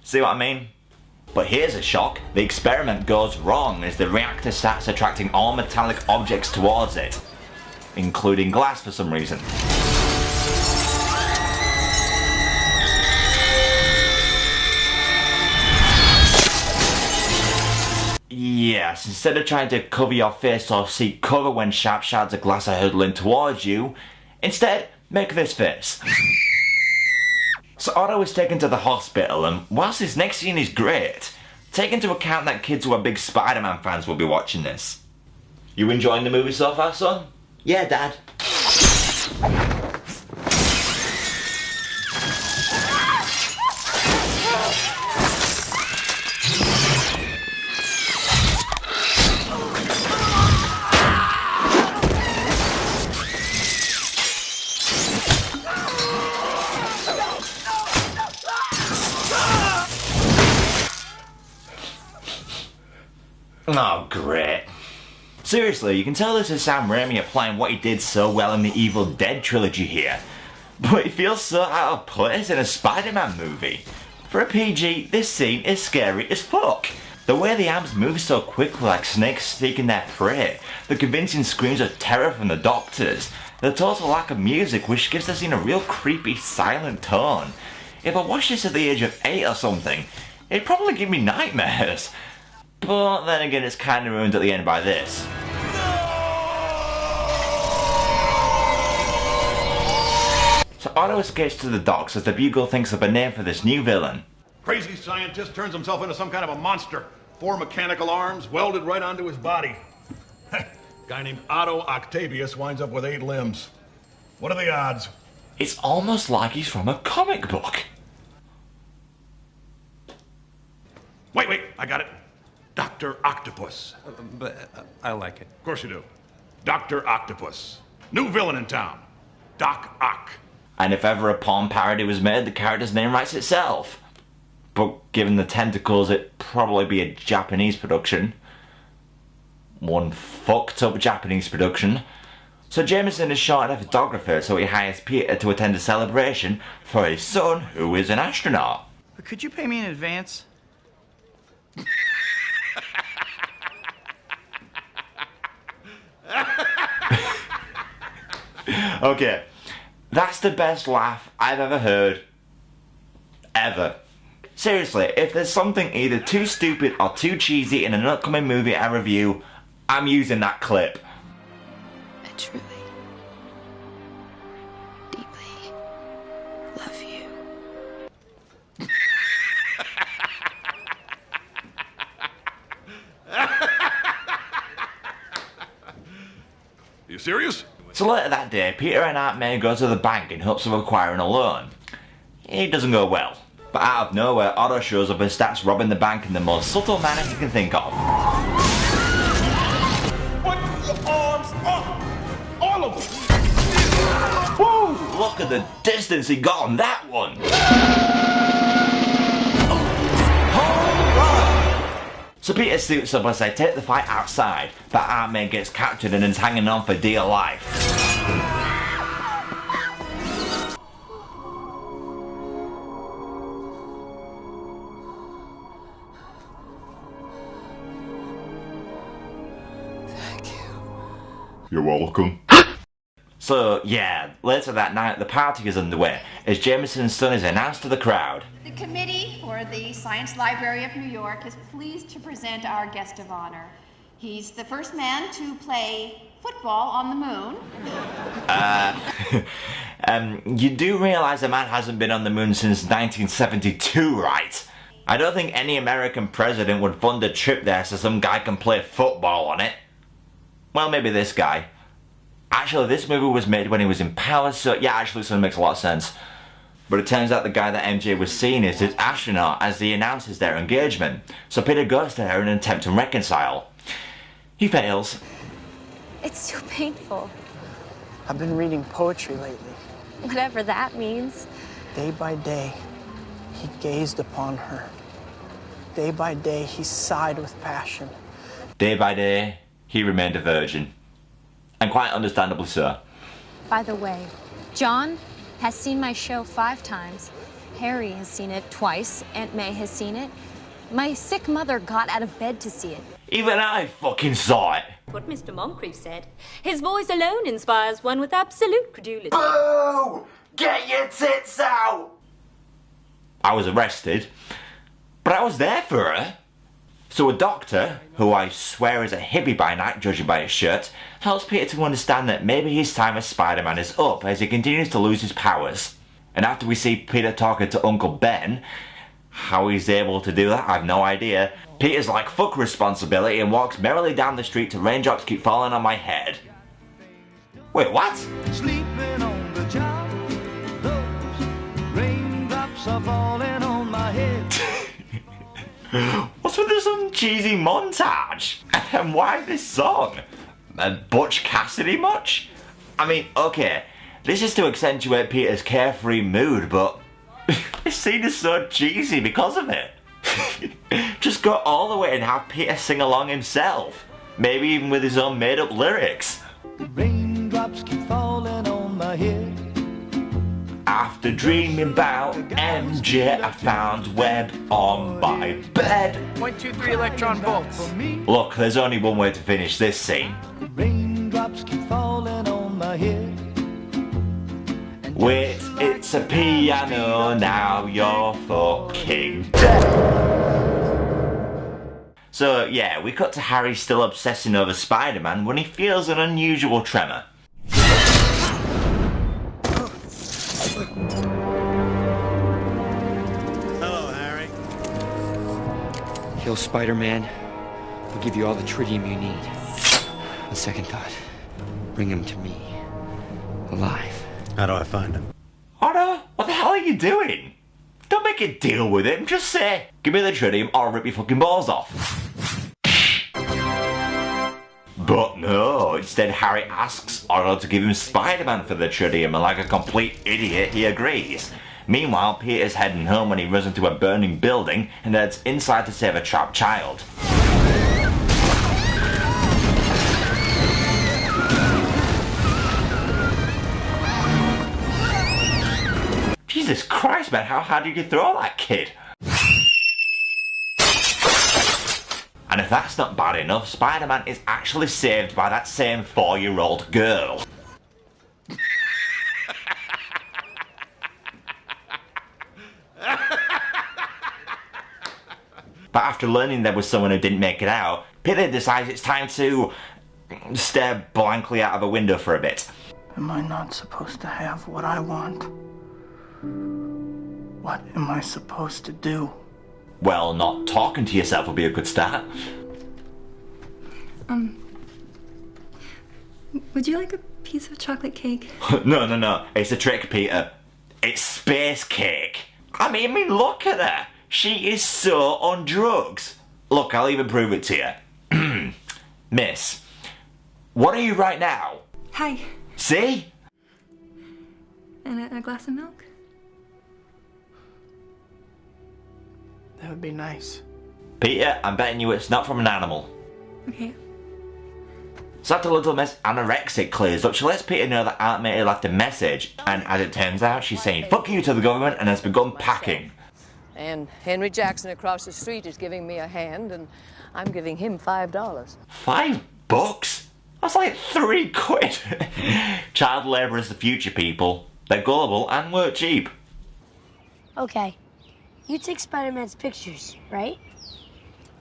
See what I mean? But here's a shock. The experiment goes wrong as the reactor starts attracting all metallic objects towards it, including glass for some reason. Yes, instead of trying to cover your face or seek cover when sharp shards of glass are hurtling towards you, instead, make this face. So Otto was taken to the hospital, and whilst his next scene is great, take into account that kids who are big Spider-Man fans will be watching this. You enjoying the movie so far, son? Yeah, Dad. Oh, great. Seriously, you can tell this is Sam Raimi applying what he did so well in the Evil Dead trilogy here. But it feels so out of place in a Spider-Man movie. For a PG, this scene is scary as fuck. The way the arms move so quickly like snakes seeking their prey, the convincing screams of terror from the doctors, the total lack of music which gives the scene a real creepy silent tone. If I watched this at the age of 8 or something, it'd probably give me nightmares. But then again, it's kind of ruined at the end by this. So Otto escapes to the docks as the Bugle thinks of a name for this new villain. Crazy scientist turns himself into some kind of a monster. 4 mechanical arms welded right onto his body. Guy named Otto Octavius winds up with 8 limbs. What are the odds? It's almost like he's from a comic book. Wait, I got it. Dr. Octopus. But I like it. Of course you do. Dr. Octopus. New villain in town. Doc Ock. And if ever a porn parody was made, the character's name writes itself. But given the tentacles, it'd probably be a Japanese production. One fucked up Japanese production. So Jameson is short of a photographer, so he hires Peter to attend a celebration for his son, who is an astronaut. But could you pay me in advance? Okay, that's the best laugh I've ever heard. Ever. Seriously, if there's something either too stupid or too cheesy in an upcoming movie I review, I'm using that clip. I truly, deeply love you. You serious? So later that day, Peter and Aunt May go to the bank in hopes of acquiring a loan. It doesn't go well. But out of nowhere, Otto shows up and starts robbing the bank in the most subtle manner he can think of. Put your arms up! All of them! Woo! Look at the distance he got on that one! Home run! So Peter suits up as they take the fight outside, but Aunt May gets captured and is hanging on for dear life. You're welcome. So, yeah, later that night the party is underway as Jameson's son is announced to the crowd. The committee for the Science Library of New York is pleased to present our guest of honor. He's the first man to play football on the moon. You do realise a man hasn't been on the moon since 1972, right? I don't think any American president would fund a trip there so some guy can play football on it. Well, maybe this guy. Actually, this movie was made when he was in power, so yeah, actually this one makes a lot of sense. But it turns out the guy that MJ was seeing is his astronaut as he announces their engagement. So Peter goes to her in an attempt to reconcile. He fails. It's too painful. I've been reading poetry lately. Whatever that means. Day by day, he gazed upon her. Day by day, he sighed with passion. Day by day, he remained a virgin. And quite understandably so. By the way, John has seen my show 5 times. Harry has seen it twice. Aunt May has seen it. My sick mother got out of bed to see it. Even I fucking saw it. What Mr. Moncrief said. His voice alone inspires one with absolute credulity. Boo! Get your tits out! I was arrested, but I was there for her. So a doctor, who I swear is a hippie by night judging by his shirt, helps Peter to understand that maybe his time as Spider-Man is up as he continues to lose his powers. And after we see Peter talking to Uncle Ben, how he's able to do that, I've no idea. Peter's like, fuck responsibility, and walks merrily down the street to raindrops keep falling on my head. Wait, what? Sleeping on the job, those raindrops are falling on my head. What's with this cheesy montage? And why this song? Butch Cassidy much? I mean, okay, this is to accentuate Peter's carefree mood, but this scene is so cheesy because of it. Just go all the way and have Peter sing along himself. Maybe even with his own made-up lyrics. The raindrops keep falling on my head. After dreaming about MJ, I found Webb on my bed. 0.23 electron volts. Look, there's only one way to finish this scene. The raindrops keep falling on my head. Wait, it's a piano, now you're fucking dead. So yeah, we cut to Harry still obsessing over Spider-Man when he feels an unusual tremor. Hello, Harry. Kill Spider-Man. I'll give you all the tritium you need. On second thought, bring him to me. Alive. How do I find him? Otto, what the hell are you doing? Don't make a deal with him, just say, give me the tritium or I'll rip your fucking balls off. But no, instead Harry asks Otto to give him Spider-Man for the tritium, and like a complete idiot he agrees. Meanwhile, Peter's heading home when he runs into a burning building and heads inside to save a trapped child. Jesus Christ, man, how hard did you throw that kid? And if that's not bad enough, Spider-Man is actually saved by that same 4-year-old girl. But after learning there was someone who didn't make it out, Peter decides it's time to stare blankly out of a window for a bit. Am I not supposed to have what I want? What am I supposed to do? Well, not talking to yourself would be a good start. Would you like a piece of chocolate cake? No. It's a trick, Peter. It's space cake. I mean, look at her. She is so on drugs. Look, I'll even prove it to you. Miss, what are you right now? Hi. See? And a glass of milk? That would be nice. Peter, I'm betting you it's not from an animal. Okay. So after Little Miss Anorexic clears up, she lets Peter know that Aunt May left a message, and as it turns out, she's saying fuck you to the government and has begun packing. And Henry Jackson across the street is giving me a hand, and I'm giving him $5. $5? That's like £3. Child labour is the future, people. They're gullible and work cheap. Okay. You take Spider-Man's pictures, right?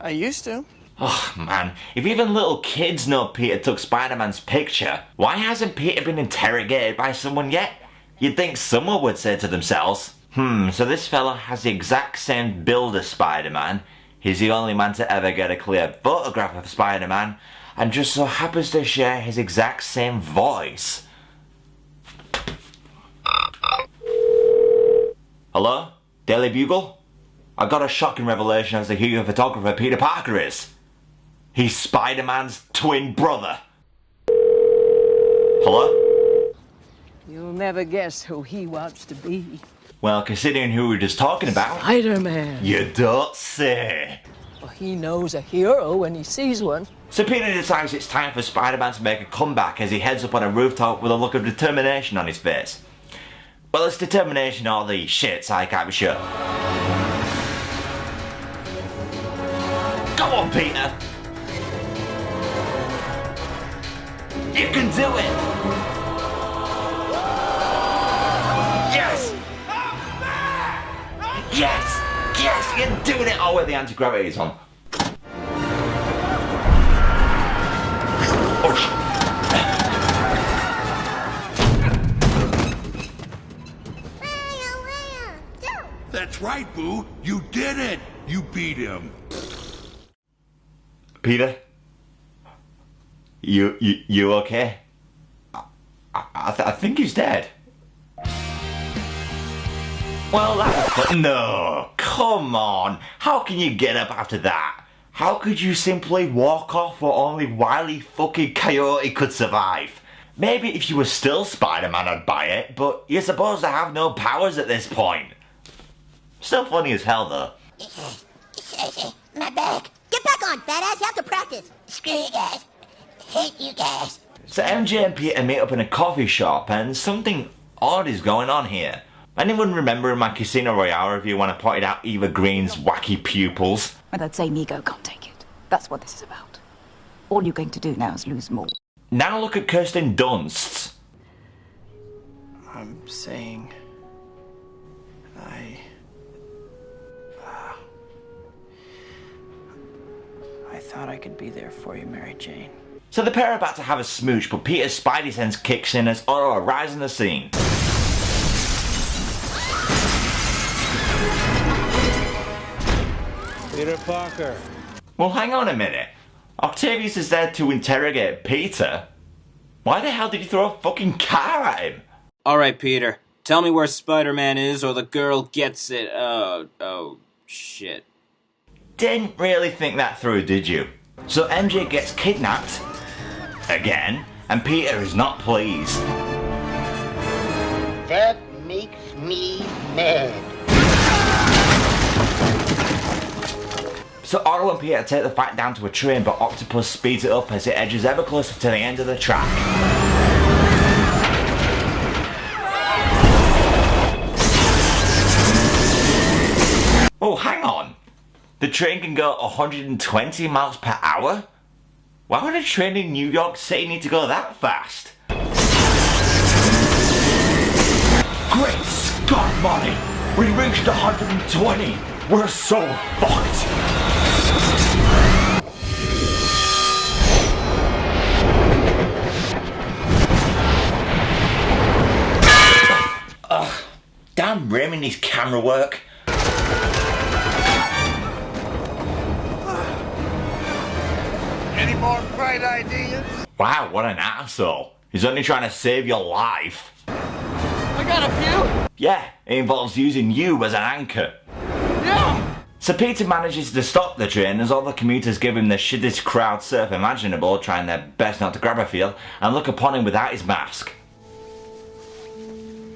I used to. Oh man, if even little kids know Peter took Spider-Man's picture, why hasn't Peter been interrogated by someone yet? You'd think someone would say to themselves, so this fella has the exact same build as Spider-Man, he's the only man to ever get a clear photograph of Spider-Man, and just so happens to share his exact same voice. Hello? Daily Bugle? I got a shocking revelation as to who your photographer Peter Parker is. He's Spider-Man's twin brother. Hello? You'll never guess who he wants to be. Well, considering who we were just talking about... Spider-Man. You don't say. Well, he knows a hero when he sees one. So Peter decides it's time for Spider-Man to make a comeback as he heads up on a rooftop with a look of determination on his face. Well, it's determination or the shits, I can't be sure. Go on, Peter! You can do it! Yes! Yes! Yes! You're doing it! Oh, wait, the anti-gravity is on. Oh, shit. That's right, Boo. You did it. You beat him. Peter? You okay? I think he's dead. Well, that... No, come on. How can you get up after that? How could you simply walk off where only Wile E. fucking Coyote could survive? Maybe if you were still Spider-Man I'd buy it, but you're supposed to have no powers at this point. Still funny as hell though. My back. Get back on, fat ass. You have to practice. Screw you guys. Hate you guys. So MJ and Peter meet up in a coffee shop and something odd is going on here. Anyone remember in my Casino Royale review when I pointed out Eva Green's wacky pupils? And that same ego can't take it. That's what this is about. All you're going to do now is lose more. Now look at Kirsten Dunst's. I'm saying... I thought I could be there for you, Mary Jane. So the pair are about to have a smooch, but Peter's spidey sense kicks in as Otto arrives on the scene. Peter Parker. Well, hang on a minute. Octavius is there to interrogate Peter. Why the hell did he throw a fucking car at him? Alright, Peter. Tell me where Spider-Man is or the girl gets it. Oh, shit. Didn't really think that through, did you? So MJ gets kidnapped. Again. And Peter is not pleased. That makes me mad. So Otto and Peter take the fight down to a train, but Octopus speeds it up as it edges ever closer to the end of the track. Oh, hang on. The train can go 120 miles per hour? Why would a train in New York City need to go that fast? Great Scott, Monty! We reached 120! We're so fucked! Ugh, damn Raimi needs camera work. Any more bright ideas? Wow, what an asshole. He's only trying to save your life. I got a few. Yeah, it involves using you as an anchor. Yeah. So Peter manages to stop the train as all the commuters give him the shittest crowd surf imaginable, trying their best not to grab a feel, and look upon him without his mask.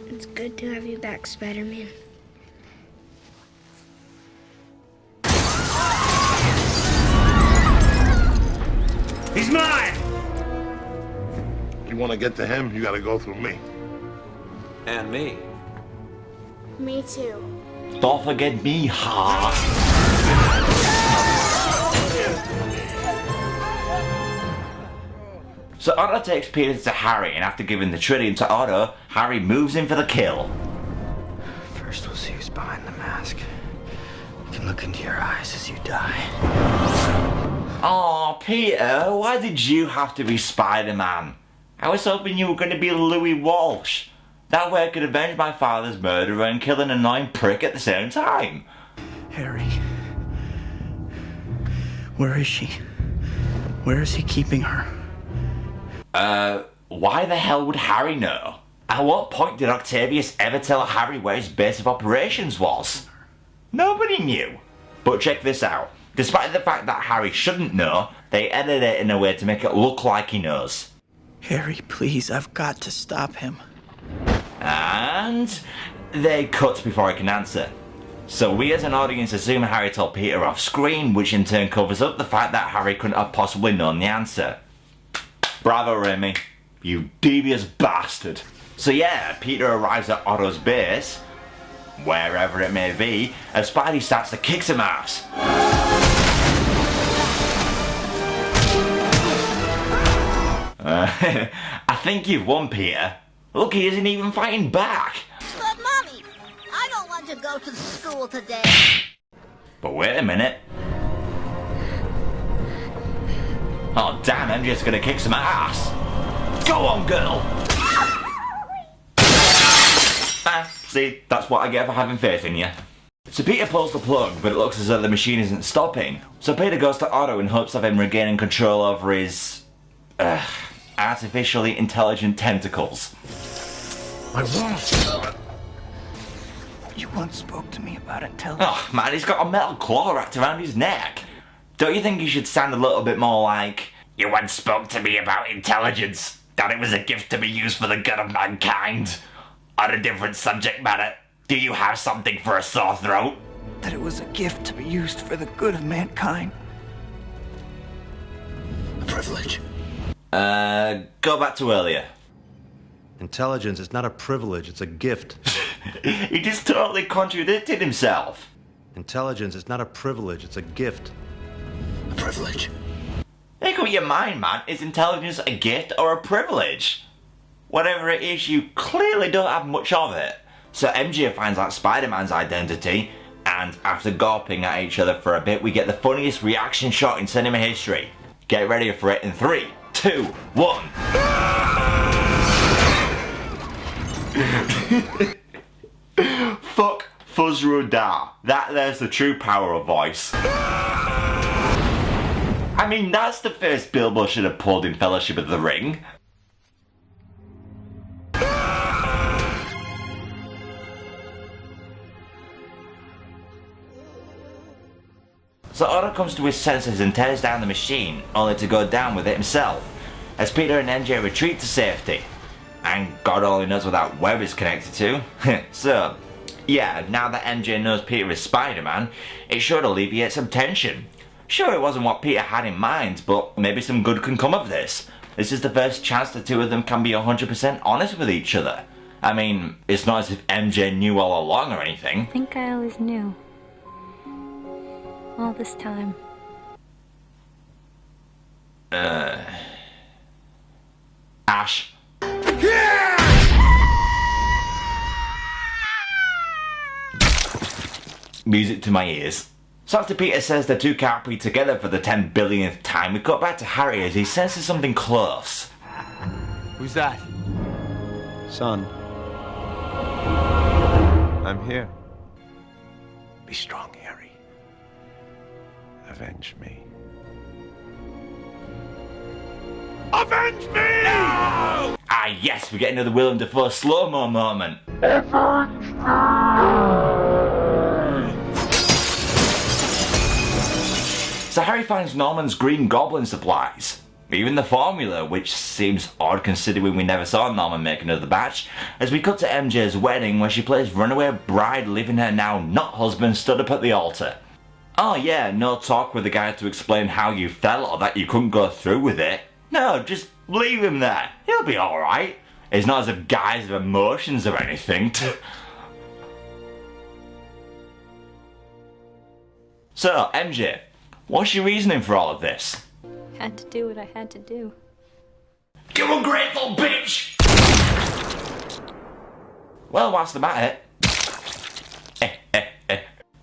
It's good to have you back, Spider-Man. He's mine! You want to get to him, you got to go through me. And me. Me too. Don't forget me, ha! So Otto takes Peter to Harry, and after giving the tritium to Otto, Harry moves in for the kill. First we'll see who's behind the mask. I can look into your eyes as you die. Aw, Peter, why did you have to be Spider-Man? I was hoping you were going to be Louis Walsh. That way I could avenge my father's murderer and kill an annoying prick at the same time. Harry. Where is she? Where is he keeping her? Why the hell would Harry know? At what point did Octavius ever tell Harry where his base of operations was? Nobody knew. But check this out. Despite the fact that Harry shouldn't know, they edited it in a way to make it look like he knows. Harry, please, I've got to stop him. And they cut before he can answer. So we as an audience assume Harry told Peter off screen, which in turn covers up the fact that Harry couldn't have possibly known the answer. Bravo, Raimi. You devious bastard. So yeah, Peter arrives at Otto's base, wherever it may be, as Spidey starts to kick some ass. I think you've won, Peter. Look, he isn't even fighting back. But, Mommy, I don't want to go to school today. But wait a minute. Oh, damn, MJ's gonna kick some ass. Go on, girl. See, that's what I get for having faith in you. So Peter pulls the plug, but it looks as though the machine isn't stopping. So Peter goes to Otto in hopes of him regaining control over his... artificially intelligent tentacles. I won't. You once spoke to me about intelligence. Oh man, he's got a metal claw wrapped around his neck. Don't you think he should sound a little bit more like, you once spoke to me about intelligence, that it was a gift to be used for the good of mankind? On a different subject matter, do you have something for a sore throat? That it was a gift to be used for the good of mankind. A privilege. Go back to earlier. Intelligence is not a privilege, it's a gift. He just totally contradicted himself. Intelligence is not a privilege, it's a gift. A privilege. Make up your mind, man. Is intelligence a gift or a privilege? Whatever it is, you clearly don't have much of it. So MJ finds out Spider-Man's identity, and after gawping at each other for a bit, we get the funniest reaction shot in cinema history. Get ready for it in 3, 2, 1. Fuck Fuzzro Da. That there's the true power of voice. I mean, that's the first Bilbo should have pulled in Fellowship of the Ring. So Otto comes to his senses and tears down the machine, only to go down with it himself, as Peter and MJ retreat to safety. And God only knows what that web is connected to. So, yeah, now that MJ knows Peter is Spider-Man, it should alleviate some tension. Sure, it wasn't what Peter had in mind, but maybe some good can come of this. This is the first chance the two of them can be 100% honest with each other. I mean, it's not as if MJ knew all along or anything. I think I always knew. All this time. Ash. Music to my ears. So after Peter says the two can't be together for the 10 billionth time, we cut back to Harry as he senses something close. Who's that? Son. I'm here. Be strong, Harry. Avenge me. Avenge me! No! Ah yes, we get another Willem Dafoe slow-mo moment. So Harry finds Norman's Green Goblin supplies. Even the formula, which seems odd considering we never saw Norman make another batch, as we cut to MJ's wedding where she plays runaway bride leaving her now not husband stood up at the altar. Oh yeah, no talk with the guy to explain how you felt or that you couldn't go through with it. No, just leave him there. He'll be alright. It's not as if guys have emotions or anything. So, MJ, what's your reasoning for all of this? Had to do what I had to do. You ungrateful bitch! Well, what's the matter?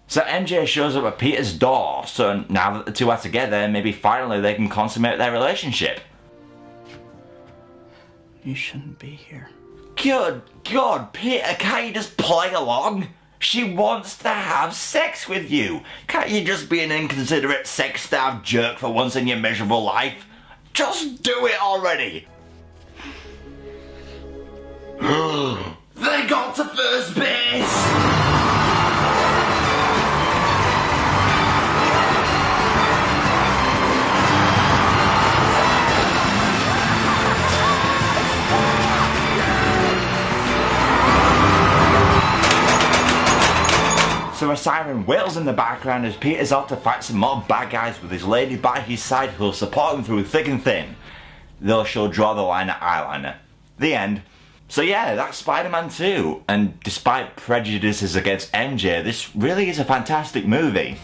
So MJ shows up at Peter's door, so now that the two are together, maybe finally they can consummate their relationship. You shouldn't be here. Good God, Peter, can't you just play along? She wants to have sex with you. Can't you just be an inconsiderate, sex-starved jerk for once in your miserable life? Just do it already! They got to first base! So a siren wails in the background as Peter's out to fight some more bad guys with his lady by his side who'll support him through thick and thin. Though she'll draw the line at eyeliner. The end. So yeah, that's Spider-Man 2, and despite prejudices against MJ, this really is a fantastic movie.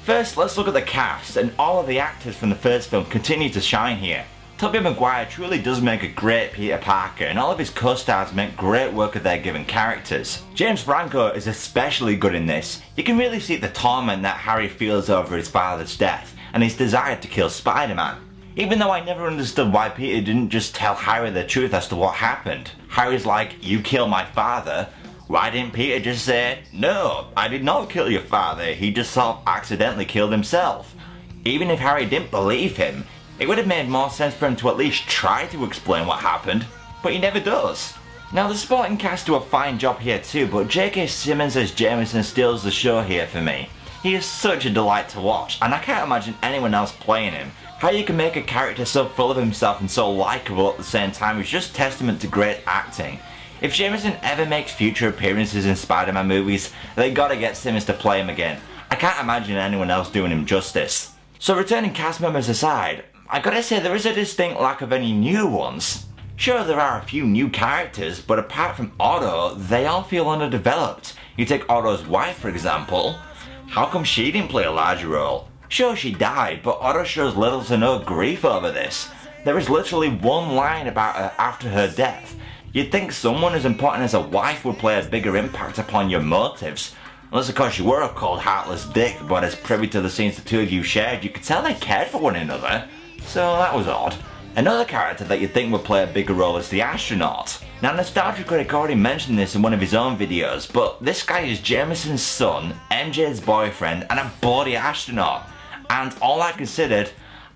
First, let's look at the cast, and all of the actors from the first film continue to shine here. Tobey Maguire truly does make a great Peter Parker, and all of his co-stars make great work of their given characters. James Franco is especially good in this. You can really see the torment that Harry feels over his father's death, and his desire to kill Spider-Man. Even though I never understood why Peter didn't just tell Harry the truth as to what happened. Harry's like, you killed my father. Why didn't Peter just say, no, I did not kill your father, he just sort of accidentally killed himself. Even if Harry didn't believe him, it would have made more sense for him to at least try to explain what happened, but he never does. Now the supporting cast do a fine job here too, but J.K. Simmons as Jameson steals the show here for me. He is such a delight to watch, and I can't imagine anyone else playing him. How you can make a character so full of himself and so likeable at the same time is just testament to great acting. If Jameson ever makes future appearances in Spider-Man movies, they gotta get Simmons to play him again. I can't imagine anyone else doing him justice. So returning cast members aside, I gotta say there is a distinct lack of any new ones. Sure, there are a few new characters, but apart from Otto, they all feel underdeveloped. You take Otto's wife for example. How come she didn't play a larger role? Sure, she died, but Otto shows little to no grief over this. There is literally one line about her after her death. You'd think someone as important as a wife would play a bigger impact upon your motives. Unless of course you were a cold, heartless dick, but as privy to the scenes the two of you shared, you could tell they cared for one another. So that was odd. Another character that you'd think would play a bigger role is the astronaut. Now Nostalgia Critic already mentioned this in one of his own videos, but this guy is Jameson's son, MJ's boyfriend, and a bloody astronaut. And all I considered,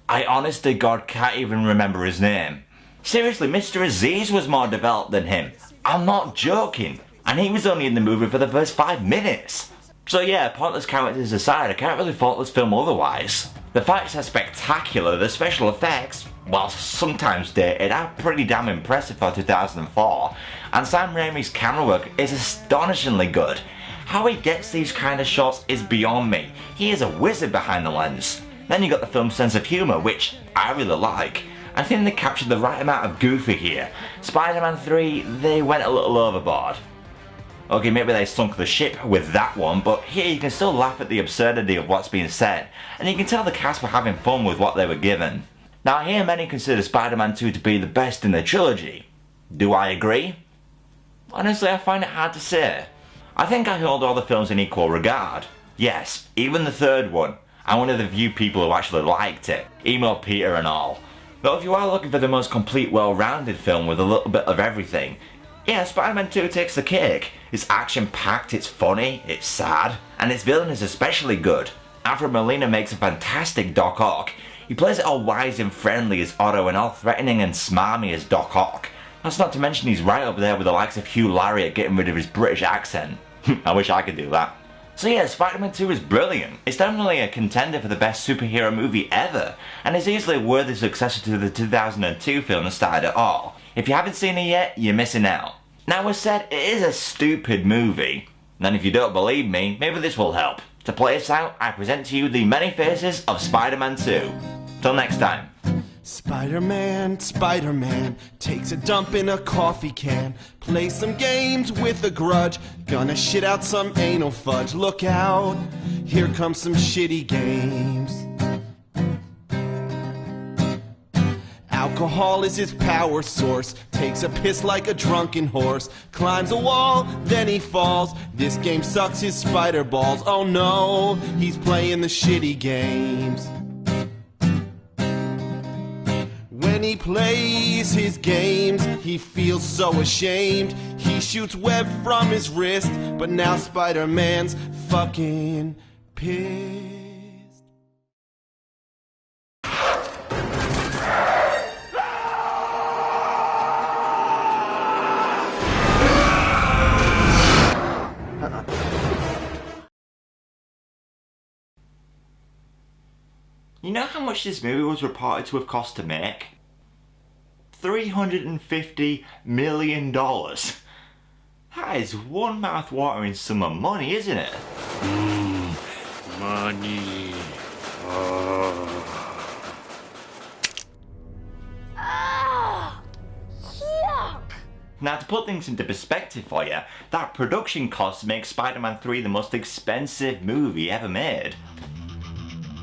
I honest to God can't even remember his name. Seriously, Mr. Aziz was more developed than him. I'm not joking. And he was only in the movie for the first 5 minutes. So yeah, pointless characters aside, I can't really fault this film otherwise. The fights are spectacular, the special effects, while sometimes dated, are pretty damn impressive for 2004. And Sam Raimi's camera work is astonishingly good. How he gets these kind of shots is beyond me. He is a wizard behind the lens. Then you got the film's sense of humour, which I really like. I think they captured the right amount of goofy here. Spider-Man 3, they went a little overboard. Okay, maybe they sunk the ship with that one, but here you can still laugh at the absurdity of what's being said, and you can tell the cast were having fun with what they were given. Now I hear many consider Spider-Man 2 to be the best in the trilogy. Do I agree? Honestly, I find it hard to say. I think I hold all the films in equal regard. Yes, even the third one. I'm one of the few people who actually liked it. Emo Peter and all. Though if you are looking for the most complete, well-rounded film with a little bit of everything, yeah, Spider-Man 2 takes the cake. It's action-packed, it's funny, it's sad, and its villain is especially good. Alfred Molina makes a fantastic Doc Ock. He plays it all wise and friendly as Otto and all threatening and smarmy as Doc Ock. That's not to mention he's right up there with the likes of Hugh Laurie at getting rid of his British accent. I wish I could do that. So yeah, Spider-Man 2 is brilliant. It's definitely a contender for the best superhero movie ever, and is easily a worthy successor to the 2002 film that started it all. If you haven't seen it yet, you're missing out. Now as said, it is a stupid movie. And if you don't believe me, maybe this will help. To play us out, I present to you the many faces of Spider-Man 2. Till next time. Spider-Man, Spider-Man, takes a dump in a coffee can, plays some games with a grudge, gonna shit out some anal fudge. Look out, here comes some shitty games. Out Alcohol is his power source. Takes a piss like a drunken horse. Climbs a wall, then he falls. This game sucks his spider balls. Oh no, he's playing the shitty games. When he plays his games, he feels so ashamed. He shoots web from his wrist, but now Spider-Man's fucking pissed. You know how much this movie was reported to have cost to make? $350 million. That is one mouth-watering sum of money, isn't it? Money. Now, to put things into perspective for you, that production cost makes Spider-Man 3 the most expensive movie ever made.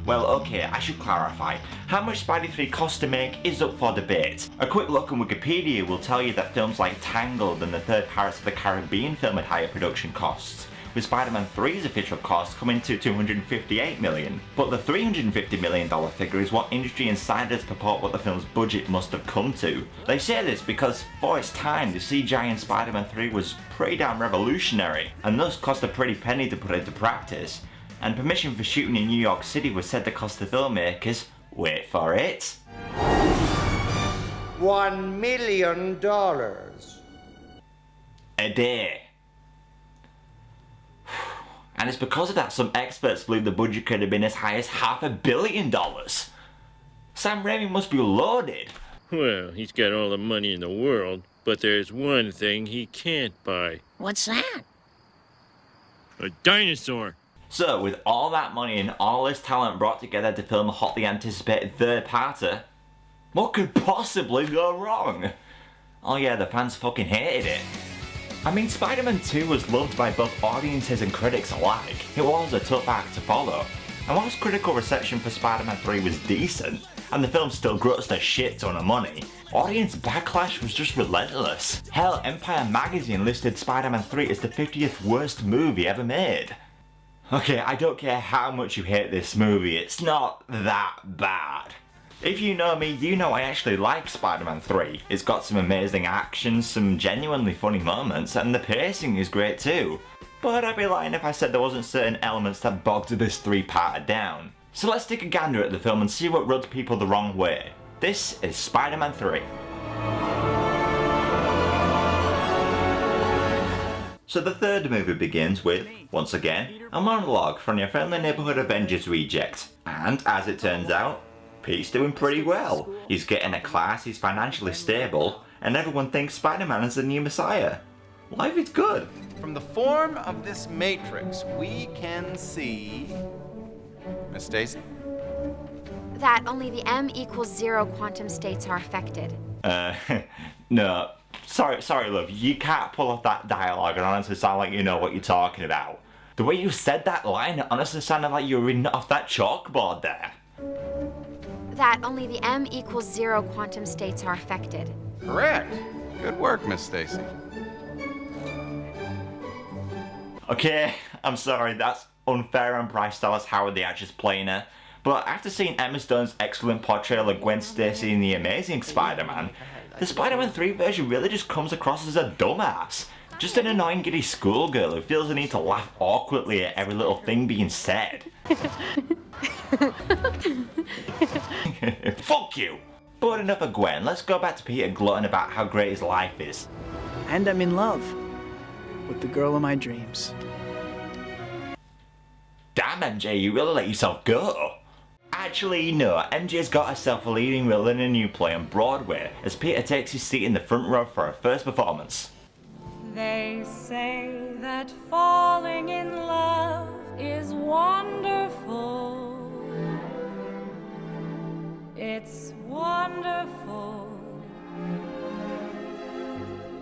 Well, okay, I should clarify. How much Spidey 3 cost to make is up for debate. A quick look on Wikipedia will tell you that films like Tangled and the third Pirates of the Caribbean film had higher production costs, with Spider-Man 3's official cost coming to $258 million. But the $350 million figure is what industry insiders purport what the film's budget must have come to. They say this because, for its time, the CGI in Spider-Man 3 was pretty damn revolutionary, and thus cost a pretty penny to put into practice. And permission for shooting in New York City was said to cost the filmmakers, wait for it, $1 million. a day. And it's because of that some experts believe the budget could have been as high as $500 million. Sam Raimi must be loaded. Well, he's got all the money in the world, but there's one thing he can't buy. What's that? A dinosaur. So, with all that money and all this talent brought together to film a hotly anticipated third-parter, what could possibly go wrong? Oh yeah, the fans fucking hated it. I mean, Spider-Man 2 was loved by both audiences and critics alike. It was a tough act to follow. And whilst critical reception for Spider-Man 3 was decent, and the film still grossed a shit ton of money, audience backlash was just relentless. Hell, Empire magazine listed Spider-Man 3 as the 50th worst movie ever made. Okay, I don't care how much you hate this movie, it's not that bad. If you know me, you know I actually like Spider-Man 3. It's got some amazing action, some genuinely funny moments, and the pacing is great too. But I'd be lying if I said there wasn't certain elements that bogged this three-parter down. So let's take a gander at the film and see what rubs people the wrong way. This is Spider-Man 3. So the third movie begins with, once again, a monologue from your friendly neighbourhood Avengers reject. And, as it turns out, Pete's doing pretty well. He's getting a class, he's financially stable, and everyone thinks Spider-Man is the new messiah. Life is good. From the form of this matrix, we can see... Miss Stacy? That only the m=0 quantum states are affected. No. Sorry, love. You can't pull off that dialogue and honestly sound like you know what you're talking about. The way you said that line, it honestly sounded like you were reading it off that chalkboard there. That only the m=0 quantum states are affected. Correct. Good work, Miss Stacy. Okay, I'm sorry, that's unfair on Bryce Dallas Howard, the actress playing her. But after seeing Emma Stone's excellent portrayal of Gwen Stacy in The Amazing Spider-Man, the Spider-Man 3 version really just comes across as a dumbass. Just an annoying giddy schoolgirl who feels the need to laugh awkwardly at every little thing being said. Fuck you! But enough of Gwen, let's go back to Peter gloating about how great his life is. And I'm in love with the girl of my dreams. Damn, MJ, you really let yourself go. Actually, no, MJ's got herself a leading role in a new play on Broadway as Peter takes his seat in the front row for her first performance. They say that falling in love is wonderful. It's wonderful.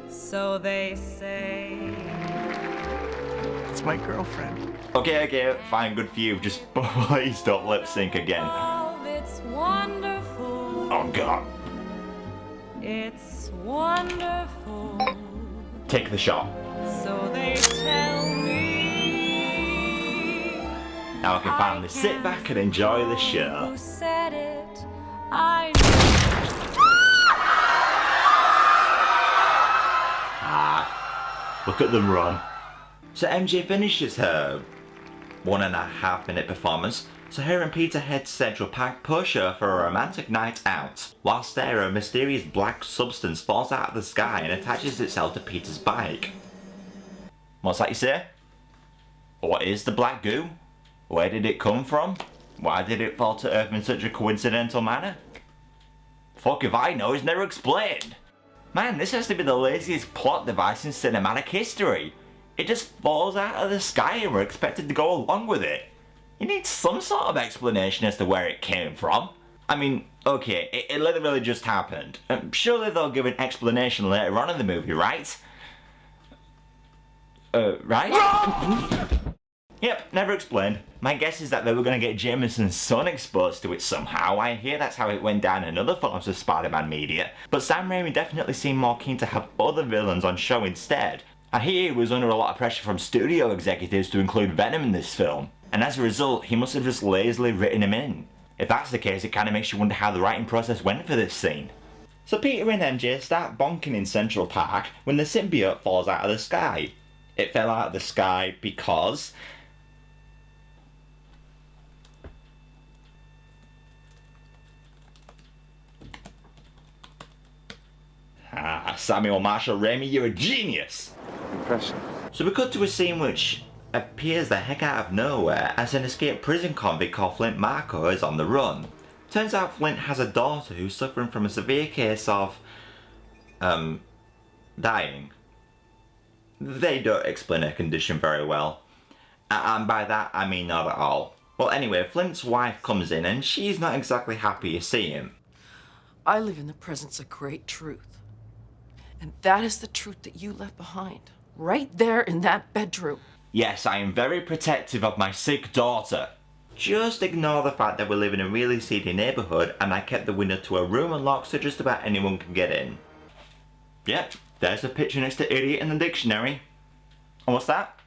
So they say. It's my girlfriend. Okay, fine, good for you. Just please don't lip sync again. Love, it's wonderful. Oh god. It's wonderful. Take the shot. So they tell me. Now I can finally sit back and enjoy the show. Who said it? I Look at them run. So MJ finishes her 1.5 minute performance, so her and Peter head to Central Park Pusher for a romantic night out. Whilst there, a mysterious black substance falls out of the sky and attaches itself to Peter's bike. What's that you say? What is the black goo? Where did it come from? Why did it fall to Earth in such a coincidental manner? Fuck if I know, it's never explained. Man, this has to be the laziest plot device in cinematic history. It just falls out of the sky and we're expected to go along with it. You need some sort of explanation as to where it came from. I mean, okay, it literally just happened. Surely they'll give an explanation later on in the movie, right? Right? Yep, never explained. My guess is that they were going to get Jameson's son exposed to it somehow. I hear that's how it went down in other forms of Spider-Man media. But Sam Raimi definitely seemed more keen to have other villains on show instead. I hear he was under a lot of pressure from studio executives to include Venom in this film. And as a result, he must have just lazily written him in. If that's the case, it kind of makes you wonder how the writing process went for this scene. So Peter and MJ start bonking in Central Park when the symbiote falls out of the sky. It fell out of the sky because... Samuel Marshall Raimi, you're a genius! Impressive. So we cut to a scene which appears the heck out of nowhere as an escaped prison convict called Flint Marko is on the run. Turns out Flint has a daughter who's suffering from a severe case of... dying. They don't explain her condition very well. And by that I mean not at all. Well anyway, Flint's wife comes in and she's not exactly happy to see him. I live in the presence of great truth. And that is the truth that you left behind. Right there in that bedroom. Yes, I am very protective of my sick daughter. Just ignore the fact that we live in a really seedy neighbourhood and I kept the window to a room unlocked so just about anyone can get in. Yep, there's a picture next to idiot in the dictionary. And what's that?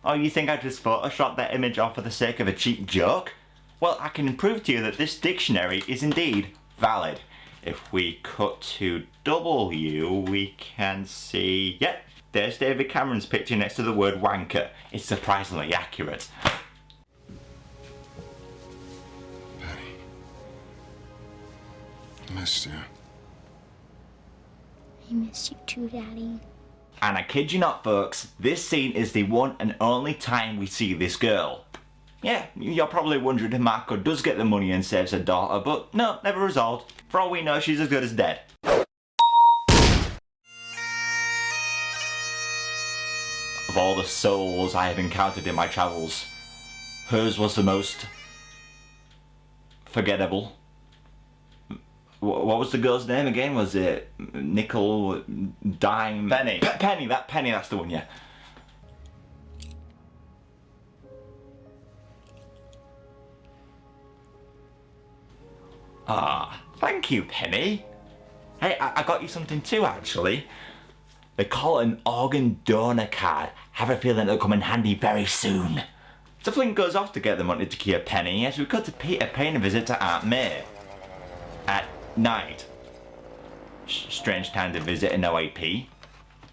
Oh, you think I just photoshopped that image off for the sake of a cheap joke? Well, I can prove to you that this dictionary is indeed valid. If we cut to W, we can see... Yep, there's David Cameron's picture next to the word wanker. It's surprisingly accurate. Patty. I missed you. I miss you too, Daddy. And I kid you not, folks, this scene is the one and only time we see this girl. Yeah, you're probably wondering if Marco does get the money and saves her daughter, but no, never resolved. For all we know, she's as good as dead. Of all the souls I have encountered in my travels, hers was the most forgettable. What was the girl's name again? Was it Nickel, Dime? Penny. Penny, that's the one, yeah. Ah, thank you, Penny. Hey, I got you something too, actually. They call it an organ donor card. Have a feeling it'll come in handy very soon. So Flint goes off to get the money to cure Penny as we cut to Peter paying a visit to Aunt May. At night. Strange time to visit an OAP.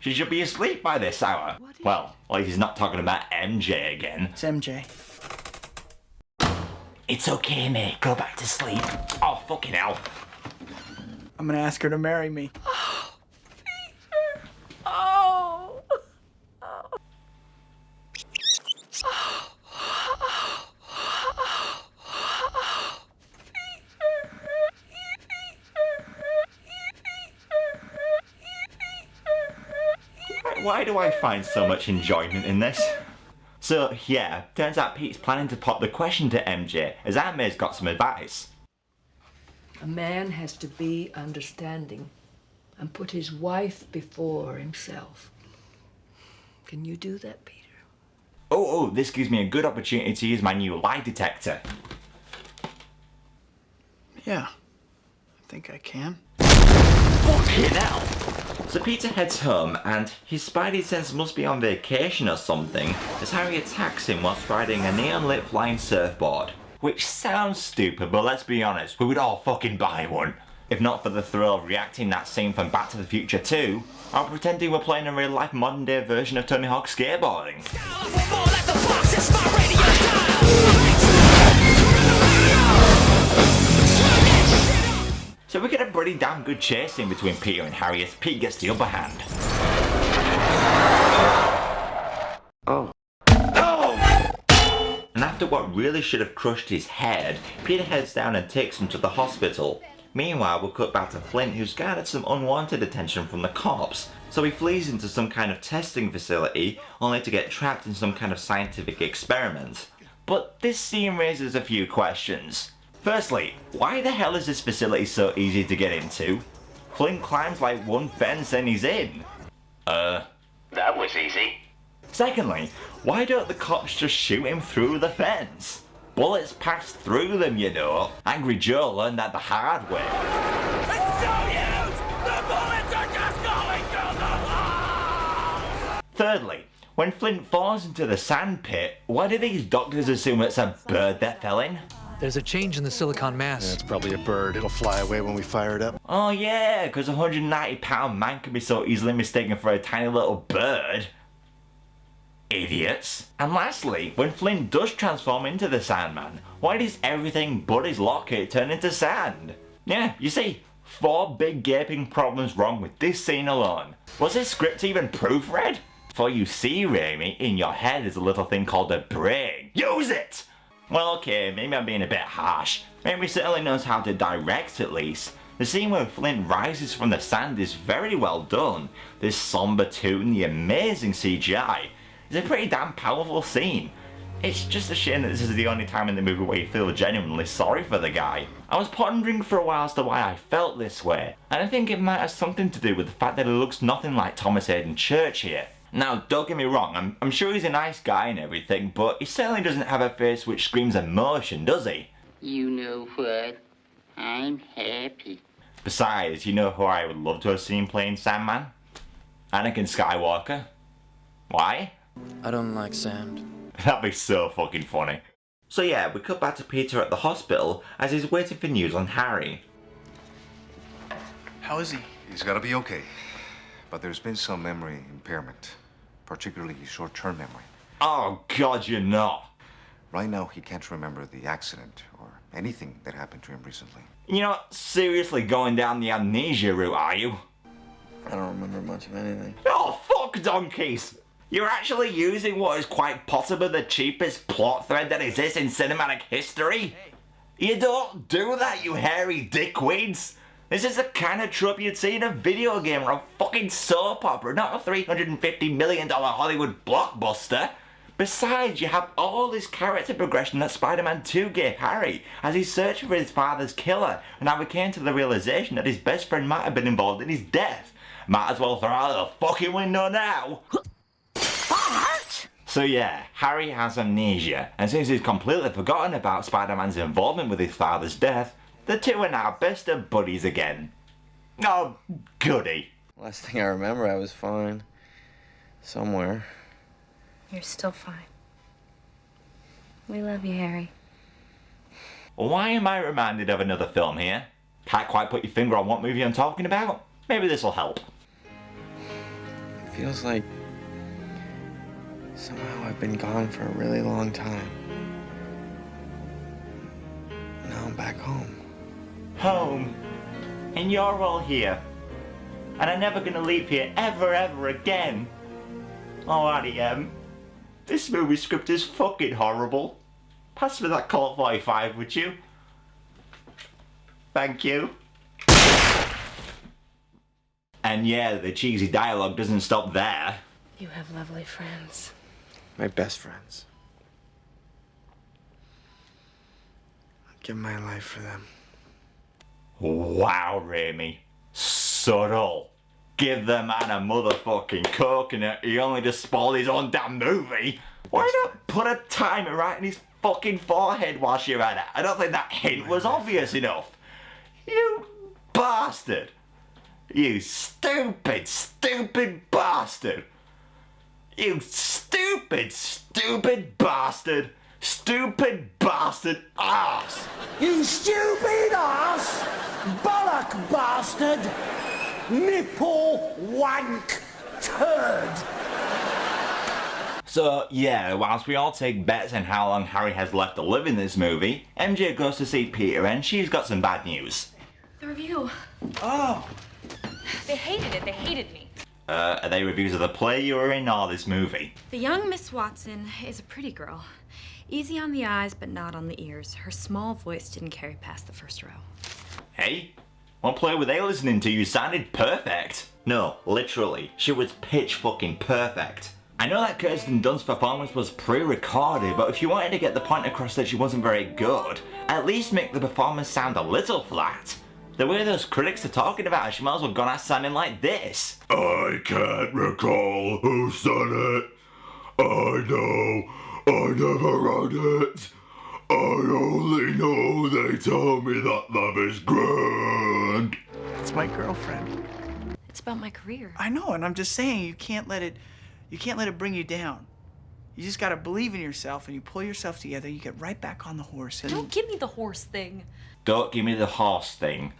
She should be asleep by this hour. Well, at least he's not talking about MJ again. It's MJ. It's okay, mate. Go back to sleep. Oh, fucking hell. I'm gonna ask her to marry me. Oh, Peter. Oh. Why do I find so much enjoyment in this? So, yeah, turns out Pete's planning to pop the question to MJ, as Aunt May's got some advice. A man has to be understanding and put his wife before himself. Can you do that, Peter? Oh, this gives me a good opportunity to use my new lie detector. Yeah, I think I can. Fuck Fucking hell! So Peter heads home, and his spidey sense must be on vacation or something, as Harry attacks him whilst riding a neon-lit flying surfboard. Which sounds stupid, but let's be honest, we would all fucking buy one. If not for the thrill of reacting that scene from Back to the Future 2, or pretending we're playing a real-life modern-day version of Tony Hawk's skateboarding. So we get a pretty damn good chase scene between Peter and Harry as Pete gets the upper hand. Oh. And after what really should have crushed his head, Peter heads down and takes him to the hospital. Meanwhile, we'll cut back to Flint, who's garnered some unwanted attention from the cops, so he flees into some kind of testing facility, only to get trapped in some kind of scientific experiment. But this scene raises a few questions. Firstly, why the hell is this facility so easy to get into? Flint climbs like one fence and he's in. That was easy. Secondly, why don't the cops just shoot him through the fence? Bullets pass through them, you know. Angry Joe learned that the hard way. It's no use! The bullets are just going through the wall! Thirdly, when Flint falls into the sand pit, why do these doctors assume it's a bird that fell in? There's a change in the silicon mass. Yeah, it's probably a bird. It'll fly away when we fire it up. Oh yeah, because a 190-pound man can be so easily mistaken for a tiny little bird. Idiots. And lastly, when Flint does transform into the Sandman, why does everything but his locket turn into sand? Yeah, you see, 4 big gaping problems wrong with this scene alone. Was this script even proofread? For you see, Raimi, in your head is a little thing called a brain. Use it! Well, okay, maybe I'm being a bit harsh. Raimi certainly knows how to direct at least. The scene where Flint rises from the sand is very well done. This somber tune, the amazing CGI. It's a pretty damn powerful scene. It's just a shame that this is the only time in the movie where you feel genuinely sorry for the guy. I was pondering for a while as to why I felt this way, and I think it might have something to do with the fact that he looks nothing like Thomas Hayden Church here. Now, don't get me wrong, I'm sure he's a nice guy and everything, but he certainly doesn't have a face which screams emotion, does he? You know what? I'm happy. Besides, you know who I would love to have seen playing Sandman? Anakin Skywalker. Why? I don't like sand. That'd be so fucking funny. So yeah, we cut back to Peter at the hospital as he's waiting for news on Harry. How is he? He's gotta be okay. But there's been some memory impairment, particularly short-term memory. Oh god, you're not. Right now, he can't remember the accident or anything that happened to him recently. You're not seriously going down the amnesia route, are you? I don't remember much of anything. Oh, fuck donkeys! You're actually using what is quite possibly the cheapest plot thread that exists in cinematic history? You don't do that, you hairy dickweeds! This is the kind of trope you'd see in a video game or a fucking soap opera, not a $350 million Hollywood blockbuster. Besides, you have all this character progression that Spider-Man 2 gave Harry as he's searching for his father's killer, and how he came to the realization that his best friend might have been involved in his death. Might as well throw out the fucking window now. So yeah, Harry has amnesia, and since he's completely forgotten about Spider-Man's involvement with his father's death, the two are now best of buddies again. Oh, goody. Last thing I remember, I was fine. Somewhere. You're still fine. We love you, Harry. Why am I reminded of another film here? Can't quite put your finger on what movie I'm talking about? Maybe this'll help. It feels like somehow I've been gone for a really long time. Now I'm back home. Home. And you're all here. And I'm never gonna leave here ever again. Oh, REM. This movie script is fucking horrible. Pass me that Colt 45, would you? Thank you. And yeah, the cheesy dialogue doesn't stop there. You have lovely friends. My best friends. I'd give my life for them. Wow, Raimi. Subtle. Give the man a motherfucking coconut. He only just spoiled his own damn movie. Why not put a timer right in his fucking forehead whilst you're at it? I don't think that hint was obvious enough. You bastard. You stupid, stupid bastard! You stupid, stupid bastard! Stupid bastard ass! You stupid ass! Bollock bastard! Nipple wank turd! So yeah, whilst we all take bets on how long Harry has left to live in this movie, MJ goes to see Peter and she's got some bad news. The review. Oh! They hated it. They hated me. Are they reviews of the play you were in or this movie? The young Miss Watson is a pretty girl. Easy on the eyes, but not on the ears. Her small voice didn't carry past the first row. Hey? What play were they listening to? You sounded perfect. No, literally. She was pitch fucking perfect. I know that Kirsten Dunst's performance was pre-recorded, but if you wanted to get the point across that she wasn't very good, at least make the performance sound a little flat. The way those critics are talking about her, she might as well gone out sounding like this. I can't recall who said it. I know I never read it. I only know they tell me that love is grand. It's my girlfriend. It's about my career. I know, and I'm just saying you can't let it bring you down. You just gotta believe in yourself and you pull yourself together, you get right back on the horse and... Don't give me the horse thing. Don't give me the horse thing.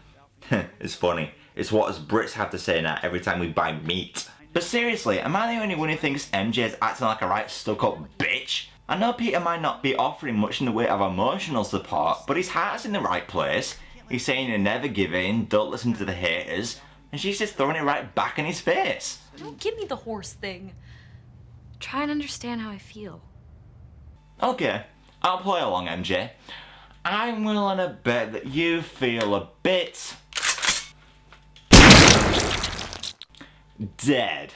It's funny. It's what us Brits have to say now every time we buy meat. But seriously, am I the only one who thinks MJ's acting like a right stuck-up bitch? I know Peter might not be offering much in the way of emotional support, but his heart's in the right place. He's saying to never give in, don't listen to the haters, and she's just throwing it right back in his face. Don't give me the horse thing. Try and understand how I feel. Okay, I'll play along, MJ. I'm willing to bet that you feel a bit... dead.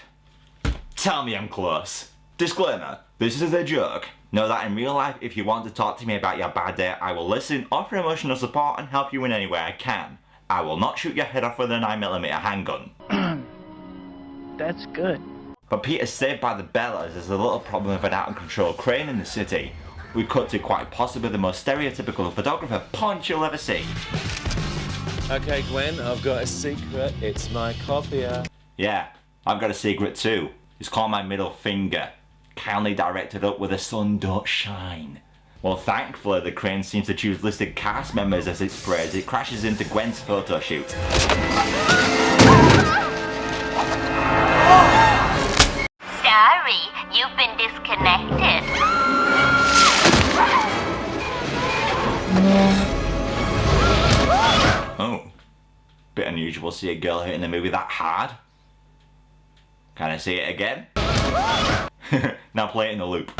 Tell me I'm close. Disclaimer, this is a joke. Know that in real life, if you want to talk to me about your bad day, I will listen, offer emotional support, and help you in any way I can. I will not shoot your head off with a 9mm handgun. That's good. But Peter's saved by the bell as there's a little problem with an out-of-control crane in the city. We cut to quite possibly the most stereotypical photographer punch you'll ever see. Okay, Gwen, I've got a secret. It's my copier. Yeah, I've got a secret too. It's called my middle finger. Kindly directed up where the sun don't shine. Well, thankfully, the crane seems to choose listed cast members as it sprays. It crashes into Gwen's photo shoot. Sorry, you've been disconnected. Oh. Bit unusual to see a girl hitting the movie that hard. Can I see it again? Now play it in the loop.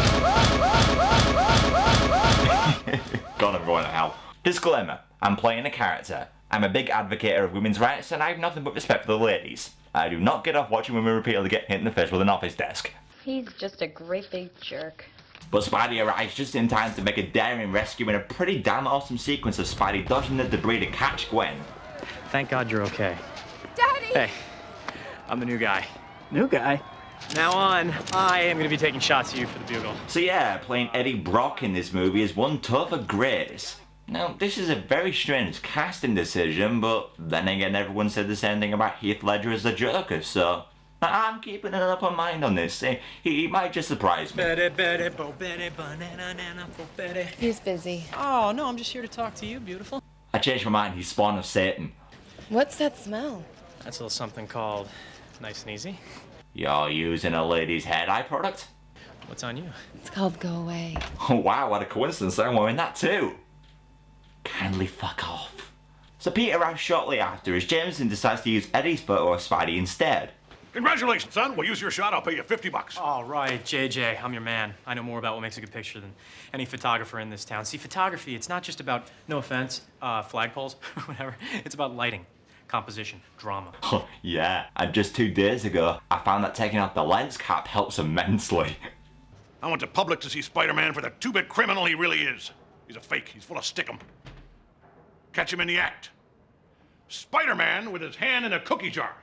God, I'm going to hell. Disclaimer, I'm playing a character. I'm a big advocate of women's rights and I have nothing but respect for the ladies. I do not get off watching women repeatedly get hit in the face with an office desk. He's just a great big jerk. But Spidey arrives just in time to make a daring rescue in a pretty damn awesome sequence of Spidey dodging the debris to catch Gwen. Thank God you're okay. Daddy! Hey, I'm the new guy. New guy? Now on, I am going to be taking shots at you for the bugle. So yeah, playing Eddie Brock in this movie is one tough of grace. Now, this is a very strange casting decision, but then again, everyone said the same thing about Heath Ledger as the Joker, so I'm keeping an open mind on this. He might just surprise me. He's busy. Oh, no, I'm just here to talk to you, beautiful. I changed my mind, he's spawn of Satan. What's that smell? That's a little something called Nice and Easy. You're using a lady's hair dye product? What's on you? It's called Go Away. Oh wow, what a coincidence, I'm wearing that too. Kindly fuck off. So Peter arrives shortly after as Jameson decides to use Eddie's photo of Spidey instead. Congratulations, son. We'll use your shot. I'll pay you $50. All right, JJ, I'm your man. I know more about what makes a good picture than any photographer in this town. See, photography, it's not just about, no offense, flagpoles, whatever. It's about lighting, composition, drama. Oh, yeah, and just 2 days ago, I found that taking off the lens cap helps immensely. I want the public to see Spider-Man for the two-bit criminal he really is. He's a fake. He's full of stickum. Catch him in the act. Spider-Man with his hand in a cookie jar.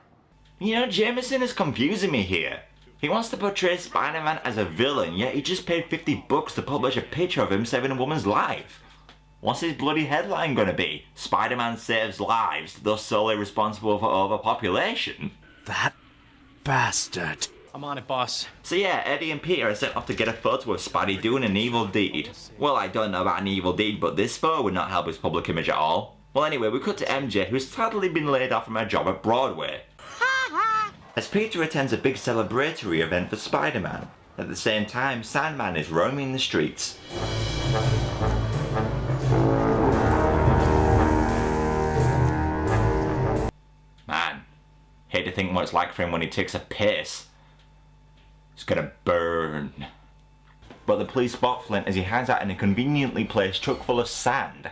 You know, Jameson is confusing me here. He wants to portray Spider-Man as a villain, yet he just paid $50 to publish a picture of him saving a woman's life. What's his bloody headline gonna be? Spider-Man saves lives, thus solely responsible for overpopulation? That bastard. I'm on it, boss. So yeah, Eddie and Peter are sent off to get a photo of Spidey doing an evil deed. Well, I don't know about an evil deed, but this photo would not help his public image at all. Well anyway, we cut to MJ, who's sadly been laid off from her job at Broadway. As Peter attends a big celebratory event for Spider-Man. At the same time, Sandman is roaming the streets. Man, hate to think what it's like for him when he takes a piss. It's gonna burn. But the police spot Flint as he hangs out in a conveniently placed truck full of sand.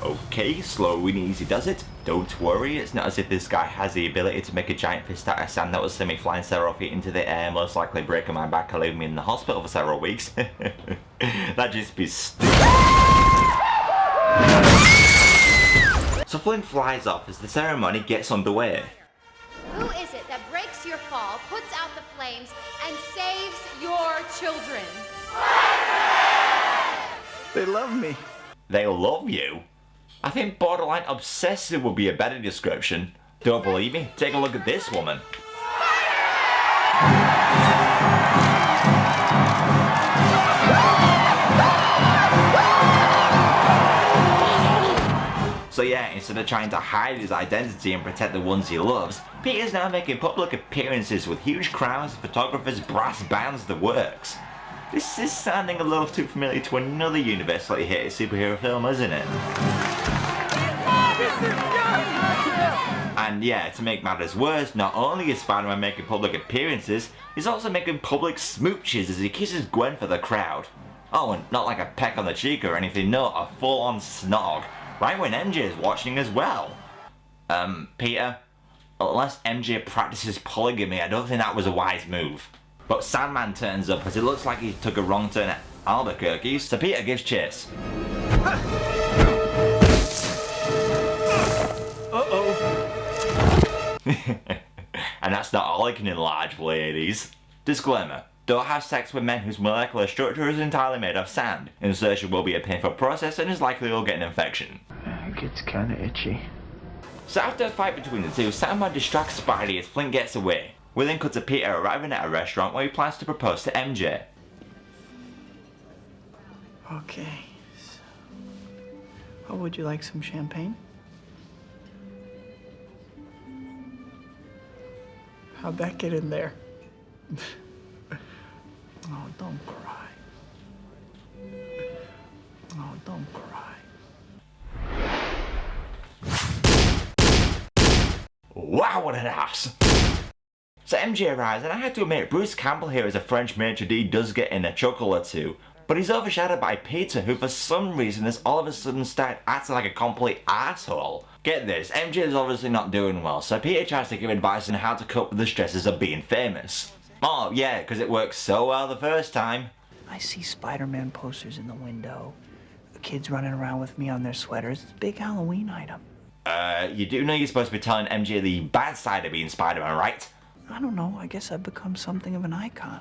Okay, slow and easy does it. Don't worry, it's not as if this guy has the ability to make a giant fist out of sand that will send me flying several feet into the air, most likely breaking my back and leaving me in the hospital for several weeks. That'd just be stupid. So Flint flies off as the ceremony gets underway. Who is it that breaks your fall, puts out the flames, and saves your children? They love me. They love you? I think borderline obsessive would be a better description. Don't believe me? Take a look at this woman. So yeah, instead of trying to hide his identity and protect the ones he loves, Peter's now making public appearances with huge crowds of photographers, brass bands, the works. This is sounding a little too familiar to another universally hated superhero film, isn't it? And yeah, to make matters worse, not only is Spider-Man making public appearances, he's also making public smooches as he kisses Gwen for the crowd. Oh, and not like a peck on the cheek or anything, no, a full-on snog. Right when MJ is watching as well. Peter, unless MJ practices polygamy, I don't think that was a wise move. But Sandman turns up as it looks like he took a wrong turn at Albuquerque, so Peter gives chase. Uh-oh. And that's not all he can enlarge, ladies. Disclaimer. Don't have sex with men whose molecular structure is entirely made of sand. Insertion will be a painful process and is likely you'll get an infection. It gets kinda itchy. So after a fight between the two, Sandman distracts Spidey as Flint gets away. We then cut to Peter arriving at a restaurant where he plans to propose to MJ. Okay. Oh, would you like some champagne? How'd that get in there? Oh, don't cry. Oh, don't cry. Wow, what an ass! So MJ arrives, and I have to admit, Bruce Campbell here as a French maitre d' does get in a chuckle or two, but he's overshadowed by Peter, who for some reason has all of a sudden started acting like a complete asshole. Get this, MJ is obviously not doing well, so Peter tries to give advice on how to cope with the stresses of being famous. Oh yeah, because it worked so well the first time. I see Spider-Man posters in the window. The kids running around with me on their sweaters. It's a big Halloween item. You do know you're supposed to be telling MJ the bad side of being Spider-Man, right? I don't know, I guess I've become something of an icon.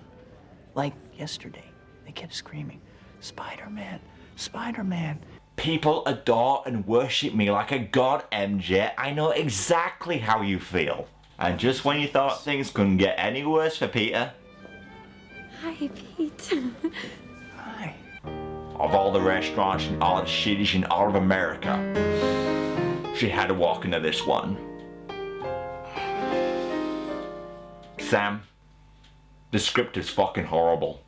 Like yesterday, they kept screaming, Spider-Man, Spider-Man. People adore and worship me like a god, MJ. I know exactly how you feel. And just when you thought things couldn't get any worse for Peter... Hi, Pete. Hi. Of all the restaurants and all the cities in all of America, she had to walk into this one. Sam, the script is fucking horrible.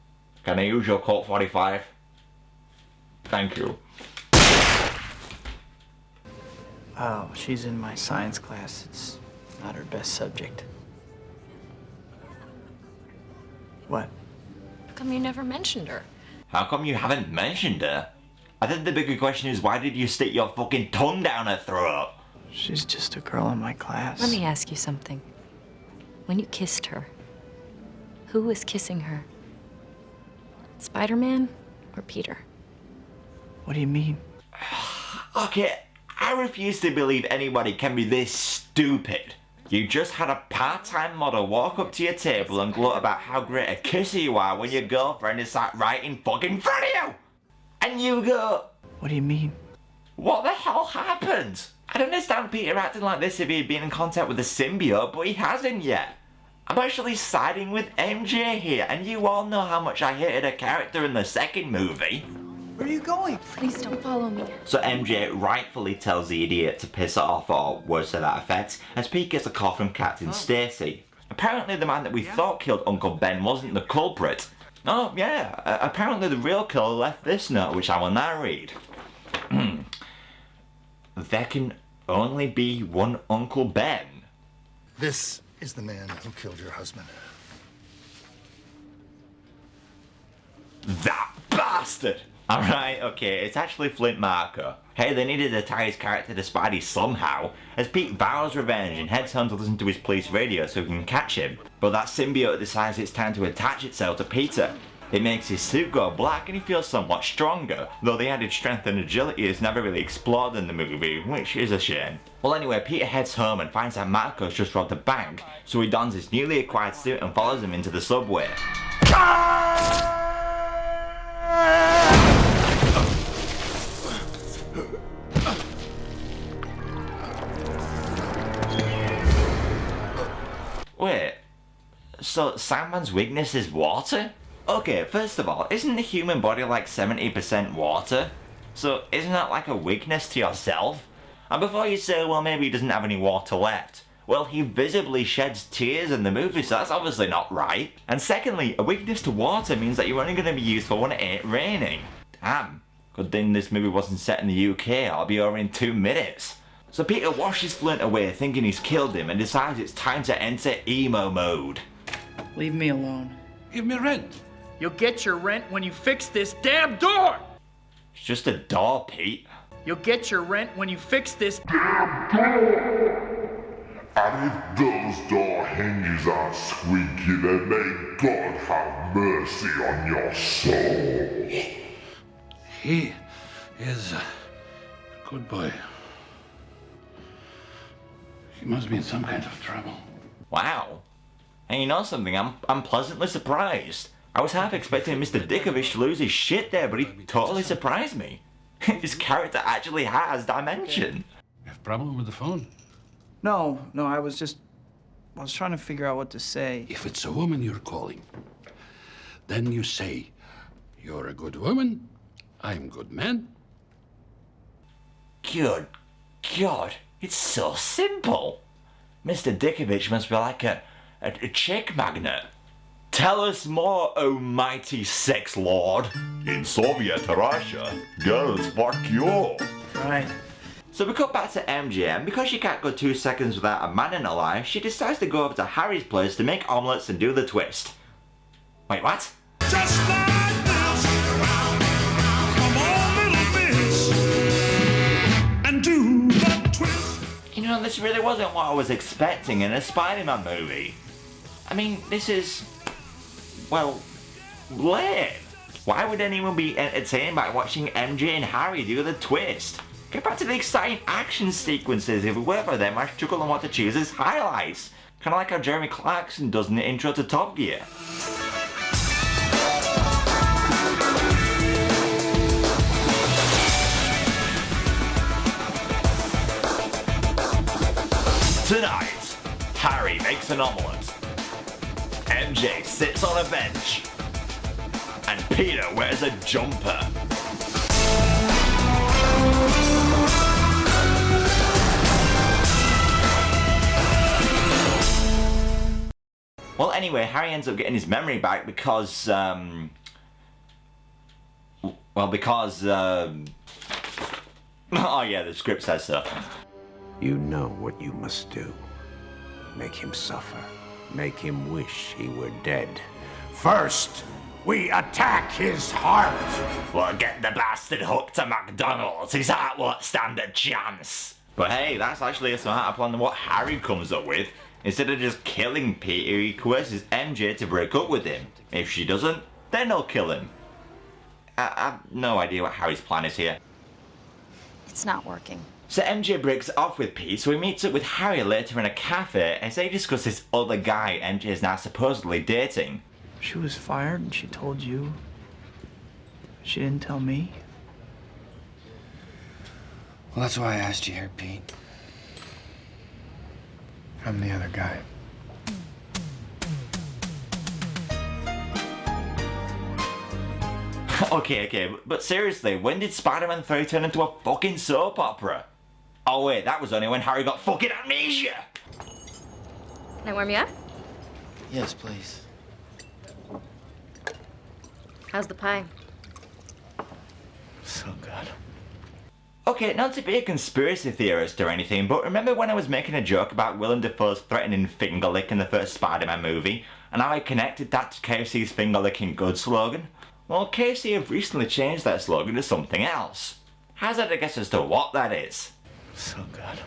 Can I use your Colt 45? Thank you. Oh, she's in my science class. It's not her best subject. What? How come you never mentioned her? How come you haven't mentioned her? I think the bigger question is, why did you stick your fucking tongue down her throat? She's just a girl in my class. Let me ask you something. When you kissed her, who was kissing her? Spider-Man or Peter? What do you mean? Okay, I refuse to believe anybody can be this stupid. You just had a part-time model walk up to your table and gloat about how great a kisser you are when your girlfriend is sat right in fucking front of you! And you go... What do you mean? What the hell happened? I'd understand Peter acting like this if he had been in contact with the symbiote, but he hasn't yet. I'm actually siding with MJ here, and you all know how much I hated her character in the second movie. Where are you going? Please don't follow me. So MJ rightfully tells the idiot to piss it off, or words to that effect, as Pete gets a call from Captain Stacy. Apparently the man that we thought killed Uncle Ben wasn't the culprit. Oh yeah, apparently the real killer left this note, which I will now read. There can only be one Uncle Ben. This is the man who killed your husband. That bastard! Alright, okay, it's actually Flint Marko. Hey, they needed to tie his character to Spidey somehow, as Pete vows revenge and heads home to listen to his police radio so he can catch him. But that symbiote decides it's time to attach itself to Peter. It makes his suit go black and he feels somewhat stronger, though the added strength and agility is never really explored in the movie, which is a shame. Well anyway, Peter heads home and finds out Marco's just robbed a bank, so he dons his newly acquired suit and follows him into the subway. Wait, so Sandman's weakness is water? Okay, first of all, isn't the human body like 70% water? So isn't that like a weakness to yourself? And before you say, well maybe he doesn't have any water left, well he visibly sheds tears in the movie, so that's obviously not right. And secondly, a weakness to water means that you're only going to be useful when it ain't raining. Damn, good thing this movie wasn't set in the UK, I'll be over in 2 minutes. So Peter washes Flint away thinking he's killed him and decides it's time to enter emo mode. Leave me alone. Give me rent. You'll get your rent when you fix this damn door! It's just a door, Pete. You'll get your rent when you fix this damn door! And if those door hinges are squeaky, then may God have mercy on your soul. He is a good boy. He must be in some kind of trouble. Wow. And you know something, I'm pleasantly surprised. I was half expecting Mr. Dickovich to lose his shit there, but he totally surprised me. His character actually has dimension. You have a problem with the phone? No, I was trying to figure out what to say. If it's a woman you're calling, then you say, you're a good woman, I'm good man. Good God, it's so simple. Mr. Dickovich must be like a chick magnet. Tell us more, oh mighty sex lord. In Soviet Russia, girls fuck you. Right. So we cut back to MJ, and because she can't go 2 seconds without a man in her life, she decides to go over to Harry's place to make omelettes and do the twist. Wait, what? Just like this. Come on, little bitch, and do the twist. You know, this really wasn't what I was expecting in a Spider-Man movie. I mean, this is, well, lame. Why would anyone be entertained by watching MJ and Harry do the twist? Get back to the exciting action sequences. If it were for them, I'd struggle on what to choose as highlights. Kinda like how Jeremy Clarkson does in the intro to Top Gear. Tonight, Harry makes an omelette. MJ sits on a bench. And Peter wears a jumper. Well, anyway, Harry ends up getting his memory back because, oh yeah, the script says so. You know what you must do. Make him suffer. Make him wish he were dead. First, we attack his heart. We'll get the bastard hooked to McDonald's. His heart won't stand a chance. But hey, that's actually a smarter plan than what Harry comes up with. Instead of just killing Peter, he coerces MJ to break up with him. If she doesn't, then he'll kill him. I have no idea what Harry's plan is here. It's not working. So MJ breaks off with Pete, so he meets up with Harry later in a cafe as they discuss this other guy MJ is now supposedly dating. She was fired and she told you. She didn't tell me. Well, that's why I asked you here, Pete. I'm the other guy. Okay, but seriously, when did Spider-Man 3 turn into a fucking soap opera? Oh wait, that was only when Harry got fucking amnesia! Can I warm you up? Yes, please. How's the pie? So good. Okay, not to be a conspiracy theorist or anything, but remember when I was making a joke about Willem Dafoe's threatening finger lick in the first Spider-Man movie, and how I connected that to KFC's finger licking good slogan? Well, KFC have recently changed that slogan to something else. How's that a guess as to what that is? So good.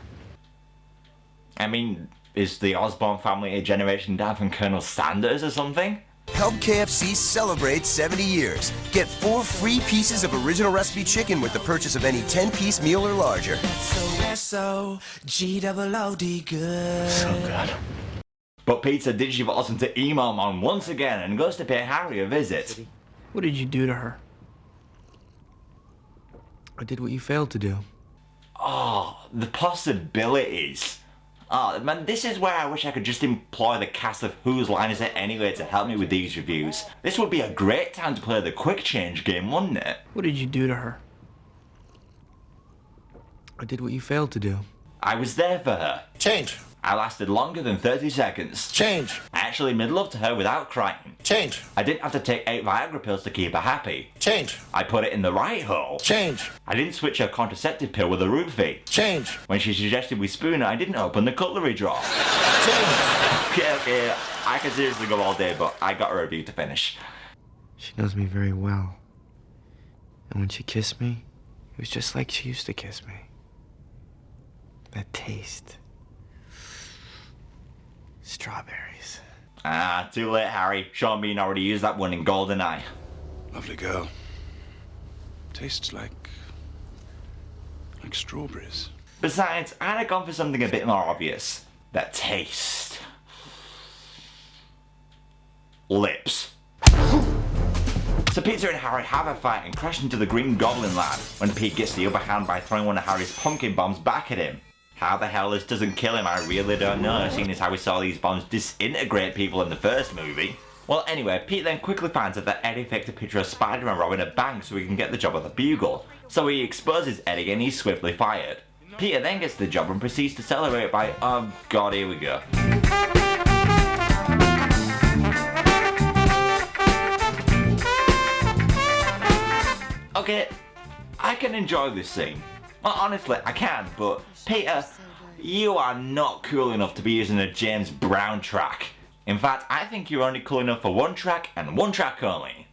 I mean, is the Osborn family a generation down from Colonel Sanders or something? Help KFC celebrate 70 years. Get 4 free pieces of original recipe chicken with the purchase of any 10-piece meal or larger. S-O-G-O-O-D good. So good. But Peter digivolves into Emo Mom once again and goes to pay Harry a visit. What did you do to her? I did what you failed to do. Oh, the possibilities. Oh, man, this is where I wish I could just employ the cast of Whose Line Is It Anyway to help me with these reviews. This would be a great time to play the quick change game, wouldn't it? What did you do to her? I did what you failed to do. I was there for her. Change. I lasted longer than 30 seconds. Change. I actually made love to her without crying. Change. I didn't have to take 8 Viagra pills to keep her happy. Change. I put it in the right hole. Change. I didn't switch her contraceptive pill with a roofie. Change. When she suggested we spoon her, I didn't open the cutlery drawer. Okay, I can seriously go all day, but I got a review to finish. She knows me very well. And when she kissed me, it was just like she used to kiss me. That taste. Strawberries. Ah, too late, Harry. Sean Bean already used that one in GoldenEye. Lovely girl. Tastes like strawberries. Besides, I'd have gone for something a bit more obvious. That taste. Lips. So Peter and Harry have a fight and crash into the Green Goblin lab when Pete gets the upper hand by throwing one of Harry's pumpkin bombs back at him. How the hell this doesn't kill him, I really don't know, seeing as how we saw these bombs disintegrate people in the first movie. Well, anyway, Pete then quickly finds out that Eddie faked a picture of Spider-Man robbing a bank so he can get the job at the Bugle. So he exposes Eddie and he's swiftly fired. Peter then gets the job and proceeds to celebrate by, oh god, here we go. Okay, I can enjoy this scene. Well, honestly, I can, but Peter, you are not cool enough to be using a James Brown track. In fact, I think you're only cool enough for one track and one track only.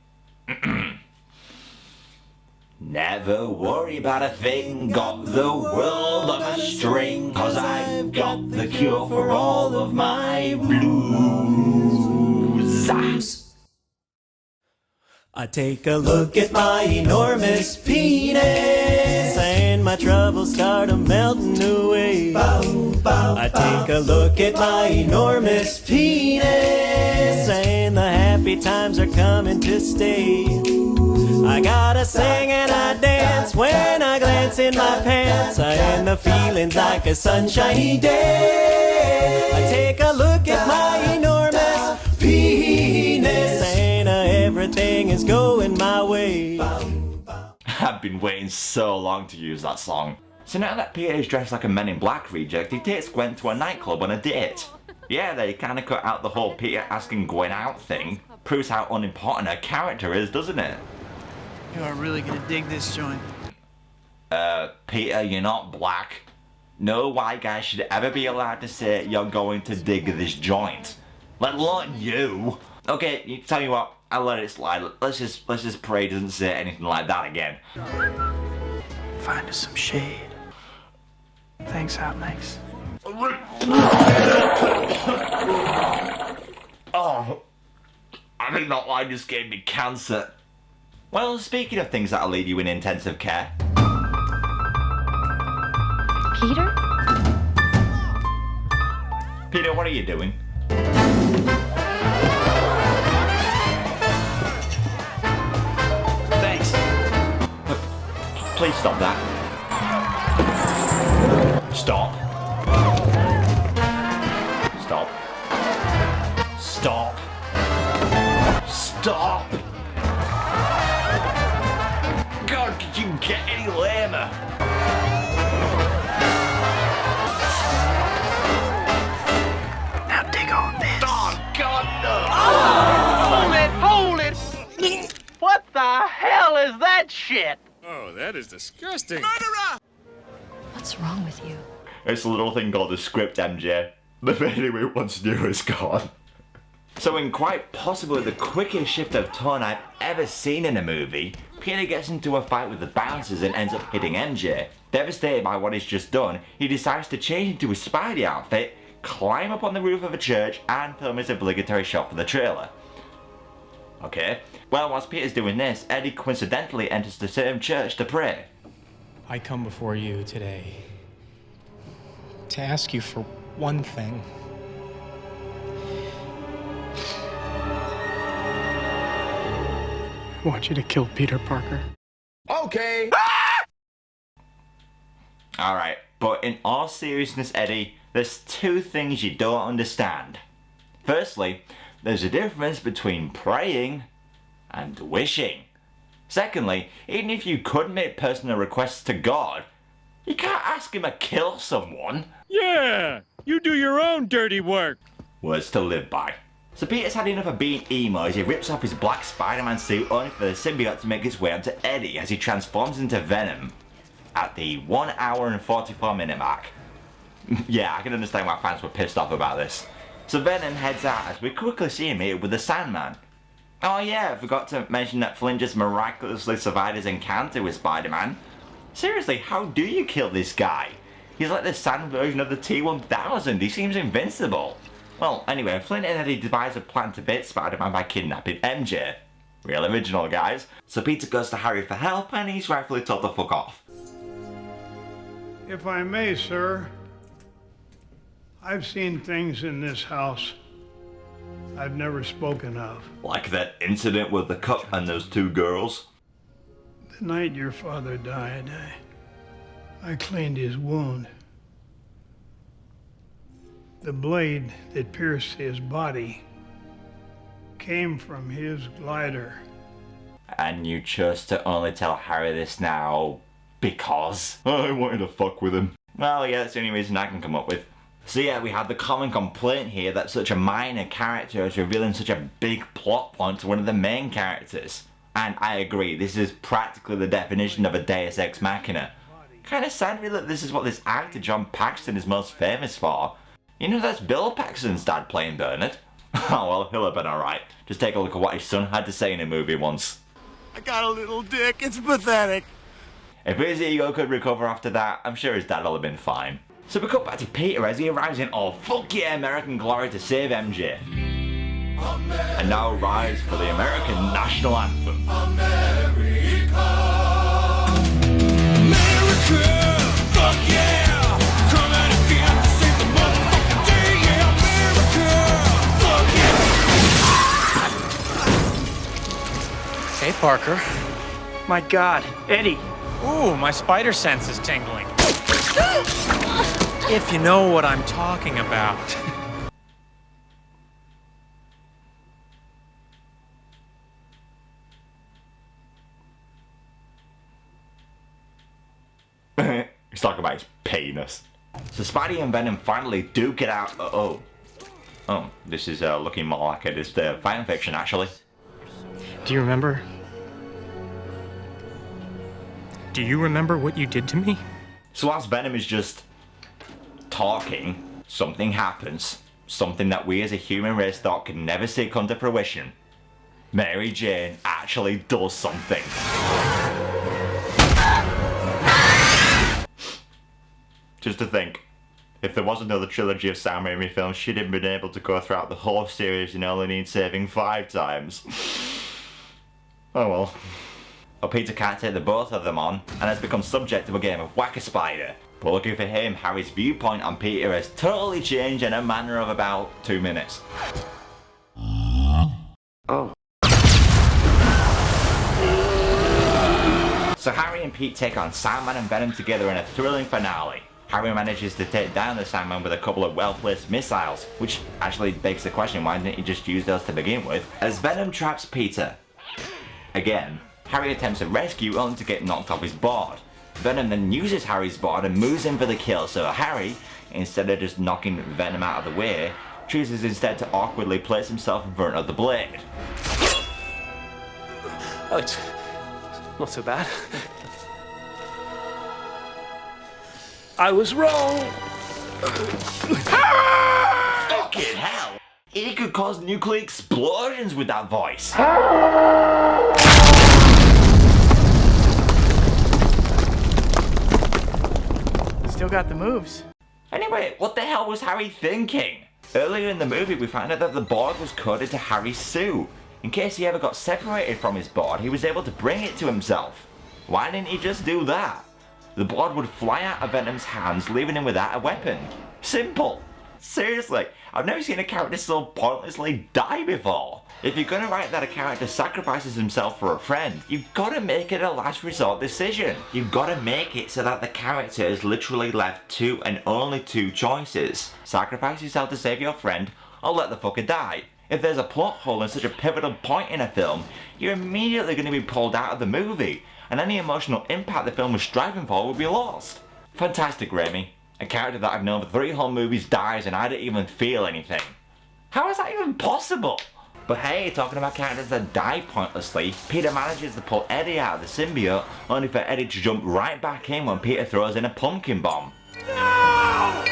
Never worry about a thing, got the world on a string, 'cause I've got the cure for all of my blues. I take a look at my enormous penis, and my troubles start melting away. I take a look at my enormous penis, and the happy times are coming to stay. I gotta sing and I dance when I glance in my pants, and the feeling's like a sunshiny day. I take a look at my enormous penis, and everything is going my way. I've been waiting so long to use that song. So now that Peter is dressed like a Men in Black reject, he takes Gwen to a nightclub on a date. Yeah, they kinda cut out the whole Peter asking Gwen out thing. Proves how unimportant her character is, doesn't it? You are really gonna dig this joint. Peter, you're not black. No white guy should ever be allowed to say you're going to dig this joint. Let alone you. Okay, you tell you what, I'll let it slide. Let's just pray he doesn't say anything like that again. Find us some shade. Thanks, Hot Mix. Oh, I think that line just gave me cancer. Well, speaking of things that'll leave you in intensive care. Peter? Peter, what are you doing? Thanks. Please stop that. Stop. Stop. Stop. Stop. God, could you get any lamer? Now dig on this. Oh, God, no. Hold it! What the hell is that shit? Oh, that is disgusting. What's wrong with you? It's a little thing called the script, MJ. The baby we once knew is gone. So in quite possibly the quickest shift of tone I've ever seen in a movie, Peter gets into a fight with the bouncers and ends up hitting MJ. Devastated by what he's just done, he decides to change into his Spidey outfit, climb up on the roof of a church, and film his obligatory shot for the trailer. Okay, well, whilst Peter's doing this, Eddie coincidentally enters the same church to pray. I come before you today to ask you for one thing. I want you to kill Peter Parker. Okay. Alright, but in all seriousness, Eddie, there's two things you don't understand. Firstly, there's a difference between praying and wishing. Secondly, even if you could make personal requests to God, you can't ask him to kill someone. Yeah, you do your own dirty work. Words to live by. So Peter's had enough of being emo as he rips off his black Spider-Man suit only for the symbiote to make its way onto Eddie as he transforms into Venom at the 1 hour and 44 minute mark. Yeah, I can understand why fans were pissed off about this. So Venom heads out as we quickly see him meet with the Sandman. Oh yeah, I forgot to mention that Flynn just miraculously survived his encounter with Spider-Man. Seriously, how do you kill this guy? He's like the Sand version of the T-1000, he seems invincible. Well, anyway, Flynn and Eddie devise a plan to bait Spider-Man by kidnapping MJ. Real original, guys. So Peter goes to Harry for help and he's rightfully told to fuck off. If I may, sir, I've seen things in this house I've never spoken of. Like that incident with the cup and those two girls? The night your father died, I cleaned his wound. The blade that pierced his body came from his glider. And you chose to only tell Harry this now because? I wanted to fuck with him. Well, yeah, that's the only reason I can come up with. So yeah, we have the common complaint here that such a minor character is revealing such a big plot point to one of the main characters. And I agree, this is practically the definition of a Deus Ex Machina. Kinda sad really that this is what this actor John Paxton is most famous for. You know that's Bill Paxton's dad playing Bernard. Oh well, he'll have been alright. Just take a look at what his son had to say in a movie once. I got a little dick, it's pathetic. If his ego could recover after that, I'm sure his dad will have been fine. So we cut back to Peter as he arrives in all fuck yeah American glory to save MJ. And now rise for the American national anthem. America, fuck yeah! Come out and feel to save the motherfucking day, yeah, America, fuck yeah! Hey, Parker. My God, Eddie. Ooh, my spider sense is tingling. If you know what I'm talking about. He's talking about his penis. So Spidey and Venom finally do get out. Oh, this is looking more like it is the fan fiction actually. Do you remember? Do you remember what you did to me? So whilst Venom is just talking, something happens. Something that we as a human race thought could never see come to fruition. Mary Jane actually does something. Just to think, if there was another trilogy of Sam Raimi films, she'd have been able to go throughout the whole series and only need saving 5 times. Oh well. But Peter can't take the both of them on, and has become subject to a game of Whack-A-Spider. But lucky for him, Harry's viewpoint on Peter has totally changed in a matter of about 2 minutes. Oh. So Harry and Pete take on Sandman and Venom together in a thrilling finale. Harry manages to take down the Sandman with a couple of well-placed missiles, which actually begs the question, why didn't he just use those to begin with? As Venom traps Peter. Again, Harry attempts to rescue only to get knocked off his board. Venom then uses Harry's board and moves in for the kill, so Harry, instead of just knocking Venom out of the way, chooses instead to awkwardly place himself in front of the blade. Oh, it's not so bad. I was wrong! Fucking hell! He could cause nuclear explosions with that voice. Still got the moves. Anyway, what the hell was Harry thinking? Earlier in the movie we found out that the board was coded to Harry's suit. In case he ever got separated from his board, he was able to bring it to himself. Why didn't he just do that? The board would fly out of Venom's hands, leaving him without a weapon. Simple. Seriously, I've never seen a character so pointlessly die before. If you're gonna write that a character sacrifices himself for a friend, you've gotta make it a last resort decision. You've gotta make it so that the character is literally left two and only two choices. Sacrifice yourself to save your friend, or let the fucker die. If there's a plot hole in such a pivotal point in a film, you're immediately gonna be pulled out of the movie, and any emotional impact the film was striving for will be lost. Fantastic, Raimi. A character that I've known for 3 whole movies dies and I didn't even feel anything. How is that even possible? But hey, talking about characters that die pointlessly, Peter manages to pull Eddie out of the symbiote, only for Eddie to jump right back in when Peter throws in a pumpkin bomb. No!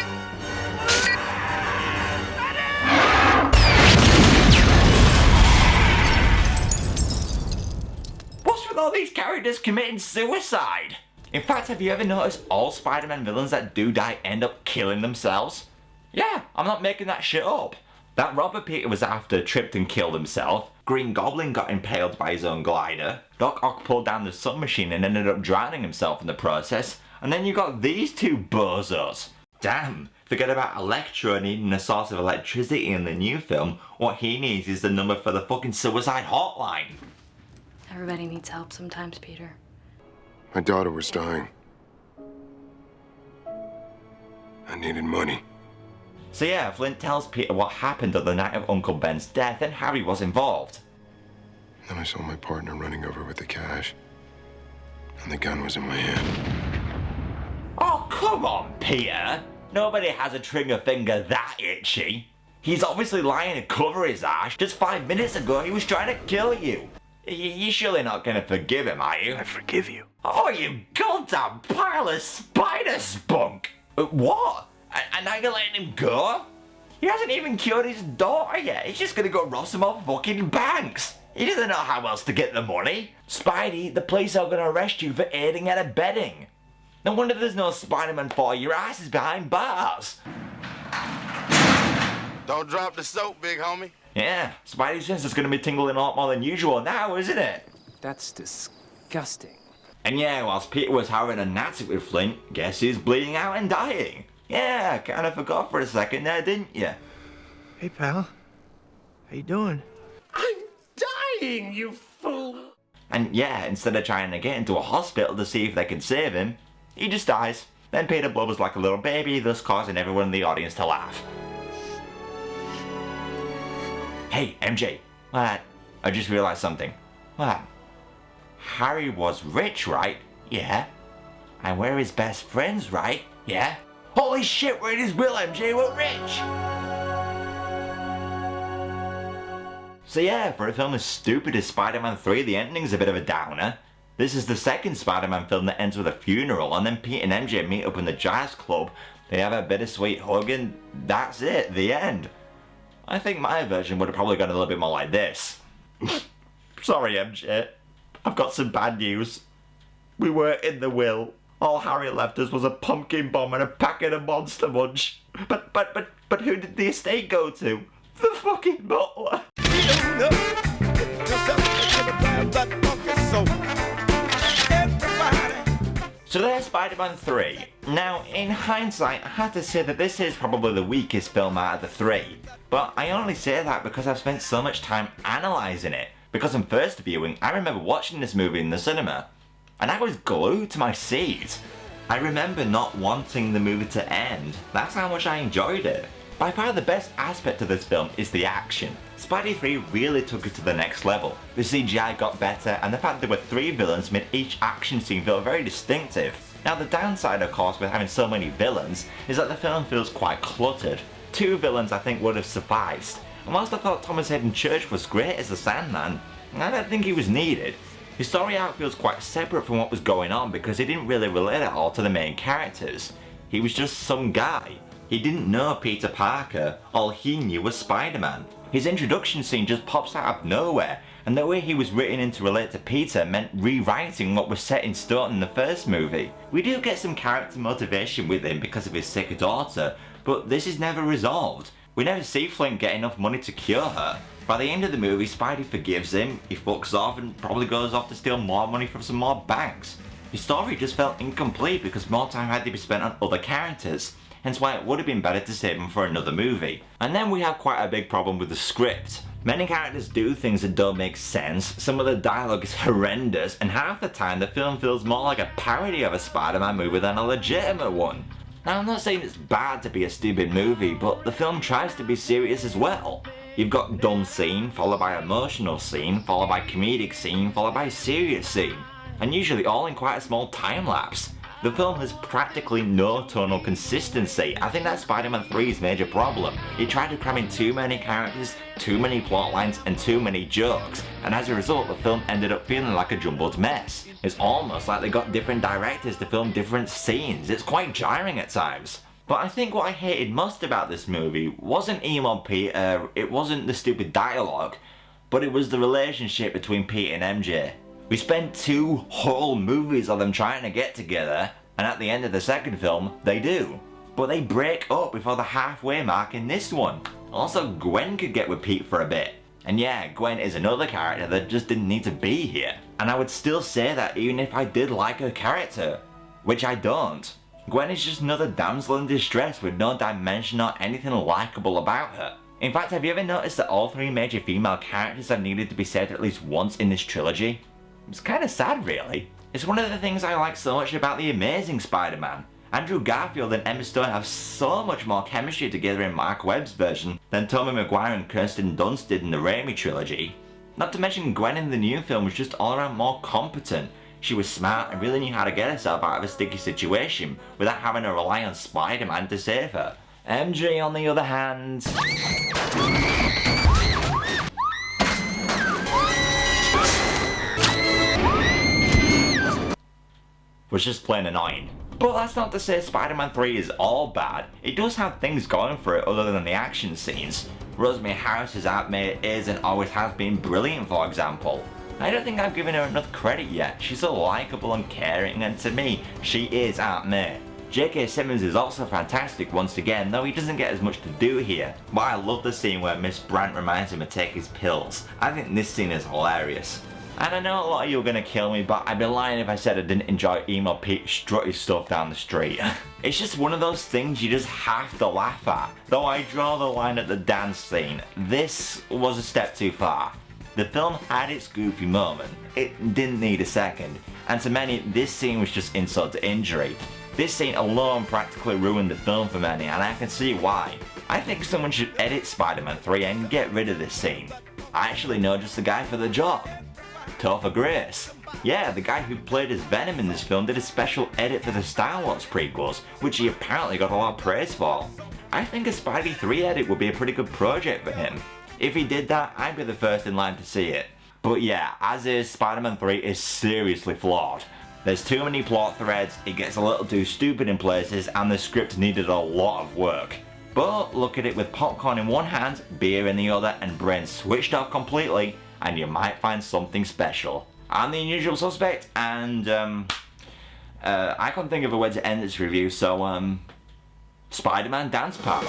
What's with all these characters committing suicide? In fact, have you ever noticed all Spider-Man villains that do die end up killing themselves? Yeah, I'm not making that shit up. That robber Peter was after tripped and killed himself, Green Goblin got impaled by his own glider, Doc Ock pulled down the sun machine and ended up drowning himself in the process, and then you got these two bozos. Damn, forget about Electro needing a source of electricity in the new film, what he needs is the number for the fucking suicide hotline. Everybody needs help sometimes, Peter. My daughter was dying. I needed money. So yeah, Flint tells Peter what happened on the night of Uncle Ben's death and Harry was involved. Then I saw my partner running over with the cash. And the gun was in my hand. Oh, come on, Peter. Nobody has a trigger finger that itchy. He's obviously lying to cover his ass. Just 5 minutes ago, he was trying to kill you. You're surely not gonna forgive him, are you? I forgive you. Oh, you goddamn pile of spider spunk! What? And now you're letting him go? He hasn't even cured his daughter yet. He's just gonna go rob some more fucking banks. He doesn't know how else to get the money. Spidey, the police are gonna arrest you for aiding and abetting. No wonder there's no Spider-Man 4. Your ass is behind bars. Don't drop the soap, big homie. Yeah, Spidey's sense is gonna be tingling a lot more than usual now, isn't it? That's disgusting. And yeah, whilst Peter was having a nazi with Flint, guess who's bleeding out and dying? Yeah, kinda forgot for a second there, didn't you? Hey, pal. How you doing? I'm dying, you fool. And yeah, instead of trying to get into a hospital to see if they can save him, he just dies. Then Peter blubbers like a little baby, thus causing everyone in the audience to laugh. Hey, MJ. What? I just realized something. What? Harry was rich, right? Yeah. And we're his best friends, right? Yeah. Holy shit, we're in his will, MJ, we're rich! So yeah, for a film as stupid as Spider-Man 3, the ending's a bit of a downer. This is the second Spider-Man film that ends with a funeral, and then Pete and MJ meet up in the jazz club, they have a bittersweet hug, and that's it, the end. I think my version would have probably gone a little bit more like this. Sorry, MJ. I've got some bad news. We weren't in the will. All Harry left us was a pumpkin bomb and a packet of Monster Munch. But who did the estate go to? The fucking butler. So there's Spider-Man 3. Now, in hindsight, I have to say that this is probably the weakest film out of the three. But I only say that because I've spent so much time analysing it. Because on first viewing, I remember watching this movie in the cinema, and I was glued to my seat. I remember not wanting the movie to end. That's how much I enjoyed it. By far the best aspect of this film is the action. Spidey 3 really took it to the next level. The CGI got better, and the fact there were 3 villains made each action scene feel very distinctive. Now the downside of course with having so many villains is that the film feels quite cluttered. 2 villains I think would have sufficed, and whilst I thought Thomas Hayden Church was great as the Sandman, I don't think he was needed. His story arc feels quite separate from what was going on because he didn't really relate at all to the main characters. He was just some guy. He didn't know Peter Parker, all he knew was Spider-Man. His introduction scene just pops out of nowhere, and the way he was written in to relate to Peter meant rewriting what was set in stone in the first movie. We do get some character motivation with him because of his sick daughter, but this is never resolved. We never see Flint get enough money to cure her. By the end of the movie, Spidey forgives him, he fucks off and probably goes off to steal more money from some more banks. His story just felt incomplete because more time had to be spent on other characters, hence why it would have been better to save him for another movie. And then we have quite a big problem with the script. Many characters do things that don't make sense, some of the dialogue is horrendous, and half the time the film feels more like a parody of a Spider-Man movie than a legitimate one. Now I'm not saying it's bad to be a stupid movie, but the film tries to be serious as well. You've got dumb scene, followed by emotional scene, followed by comedic scene, followed by serious scene, and usually all in quite a small time lapse. The film has practically no tonal consistency. I think that's Spider-Man 3's major problem. It tried to cram in too many characters, too many plot lines, and too many jokes, and as a result the film ended up feeling like a jumbled mess. It's almost like they got different directors to film different scenes. It's quite jarring at times. But I think what I hated most about this movie wasn't Emo Peter, it wasn't the stupid dialogue, but it was the relationship between Peter and MJ. We spent 2 whole movies of them trying to get together, and at the end of the second film, they do. But they break up before the halfway mark in this one. Also, Gwen could get with Pete for a bit. And yeah, Gwen is another character that just didn't need to be here. And I would still say that even if I did like her character, which I don't. Gwen is just another damsel in distress with no dimension or anything likeable about her. In fact, have you ever noticed that all 3 major female characters have needed to be said at least once in this trilogy? It's kinda sad really. It's one of the things I like so much about The Amazing Spider-Man. Andrew Garfield and Emma Stone have so much more chemistry together in Mark Webb's version than Tobey Maguire and Kirsten Dunst did in the Raimi trilogy. Not to mention Gwen in the new film was just all around more competent. She was smart and really knew how to get herself out of a sticky situation without having to rely on Spider-Man to save her. MJ on the other hand... was just plain annoying. But that's not to say Spider-Man 3 is all bad. It does have things going for it other than the action scenes. Rosemary Harris's Aunt May is and always has been brilliant, for example. I don't think I've given her enough credit yet. She's so likeable and caring, and to me, she is Aunt May. J.K. Simmons is also fantastic once again, though he doesn't get as much to do here. But I love the scene where Miss Brandt reminds him to take his pills. I think this scene is hilarious. And I know a lot of you are gonna kill me, but I'd be lying if I said I didn't enjoy Emo Pete strut his stuff down the street. It's just one of those things you just have to laugh at. Though I draw the line at the dance scene, this was a step too far. The film had its goofy moment, it didn't need a second, and to many this scene was just insult to injury. This scene alone practically ruined the film for many, and I can see why. I think someone should edit Spider-Man 3 and get rid of this scene. I actually know just the guy for the job. Topher Grace. Yeah, the guy who played as Venom in this film did a special edit for the Star Wars prequels, which he apparently got a lot of praise for. I think a Spidey 3 edit would be a pretty good project for him. If he did that, I'd be the first in line to see it. But yeah, as is, Spider-Man 3 is seriously flawed. There's too many plot threads, it gets a little too stupid in places, and the script needed a lot of work. But look at it with popcorn in one hand, beer in the other, and brain switched off completely, and you might find something special. I'm the unusual suspect, and I can't think of a way to end this review, so Spider-Man Dance Party.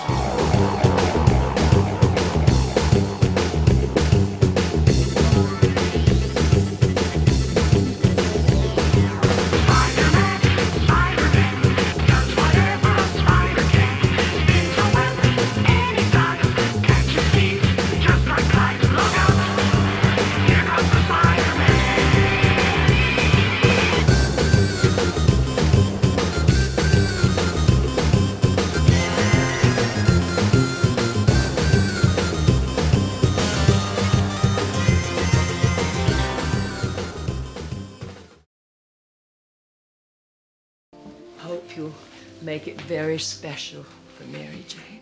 hope you'll make it very special for Mary Jane.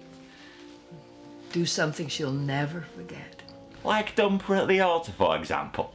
Do something she'll never forget. Like Dumper at the altar, for example.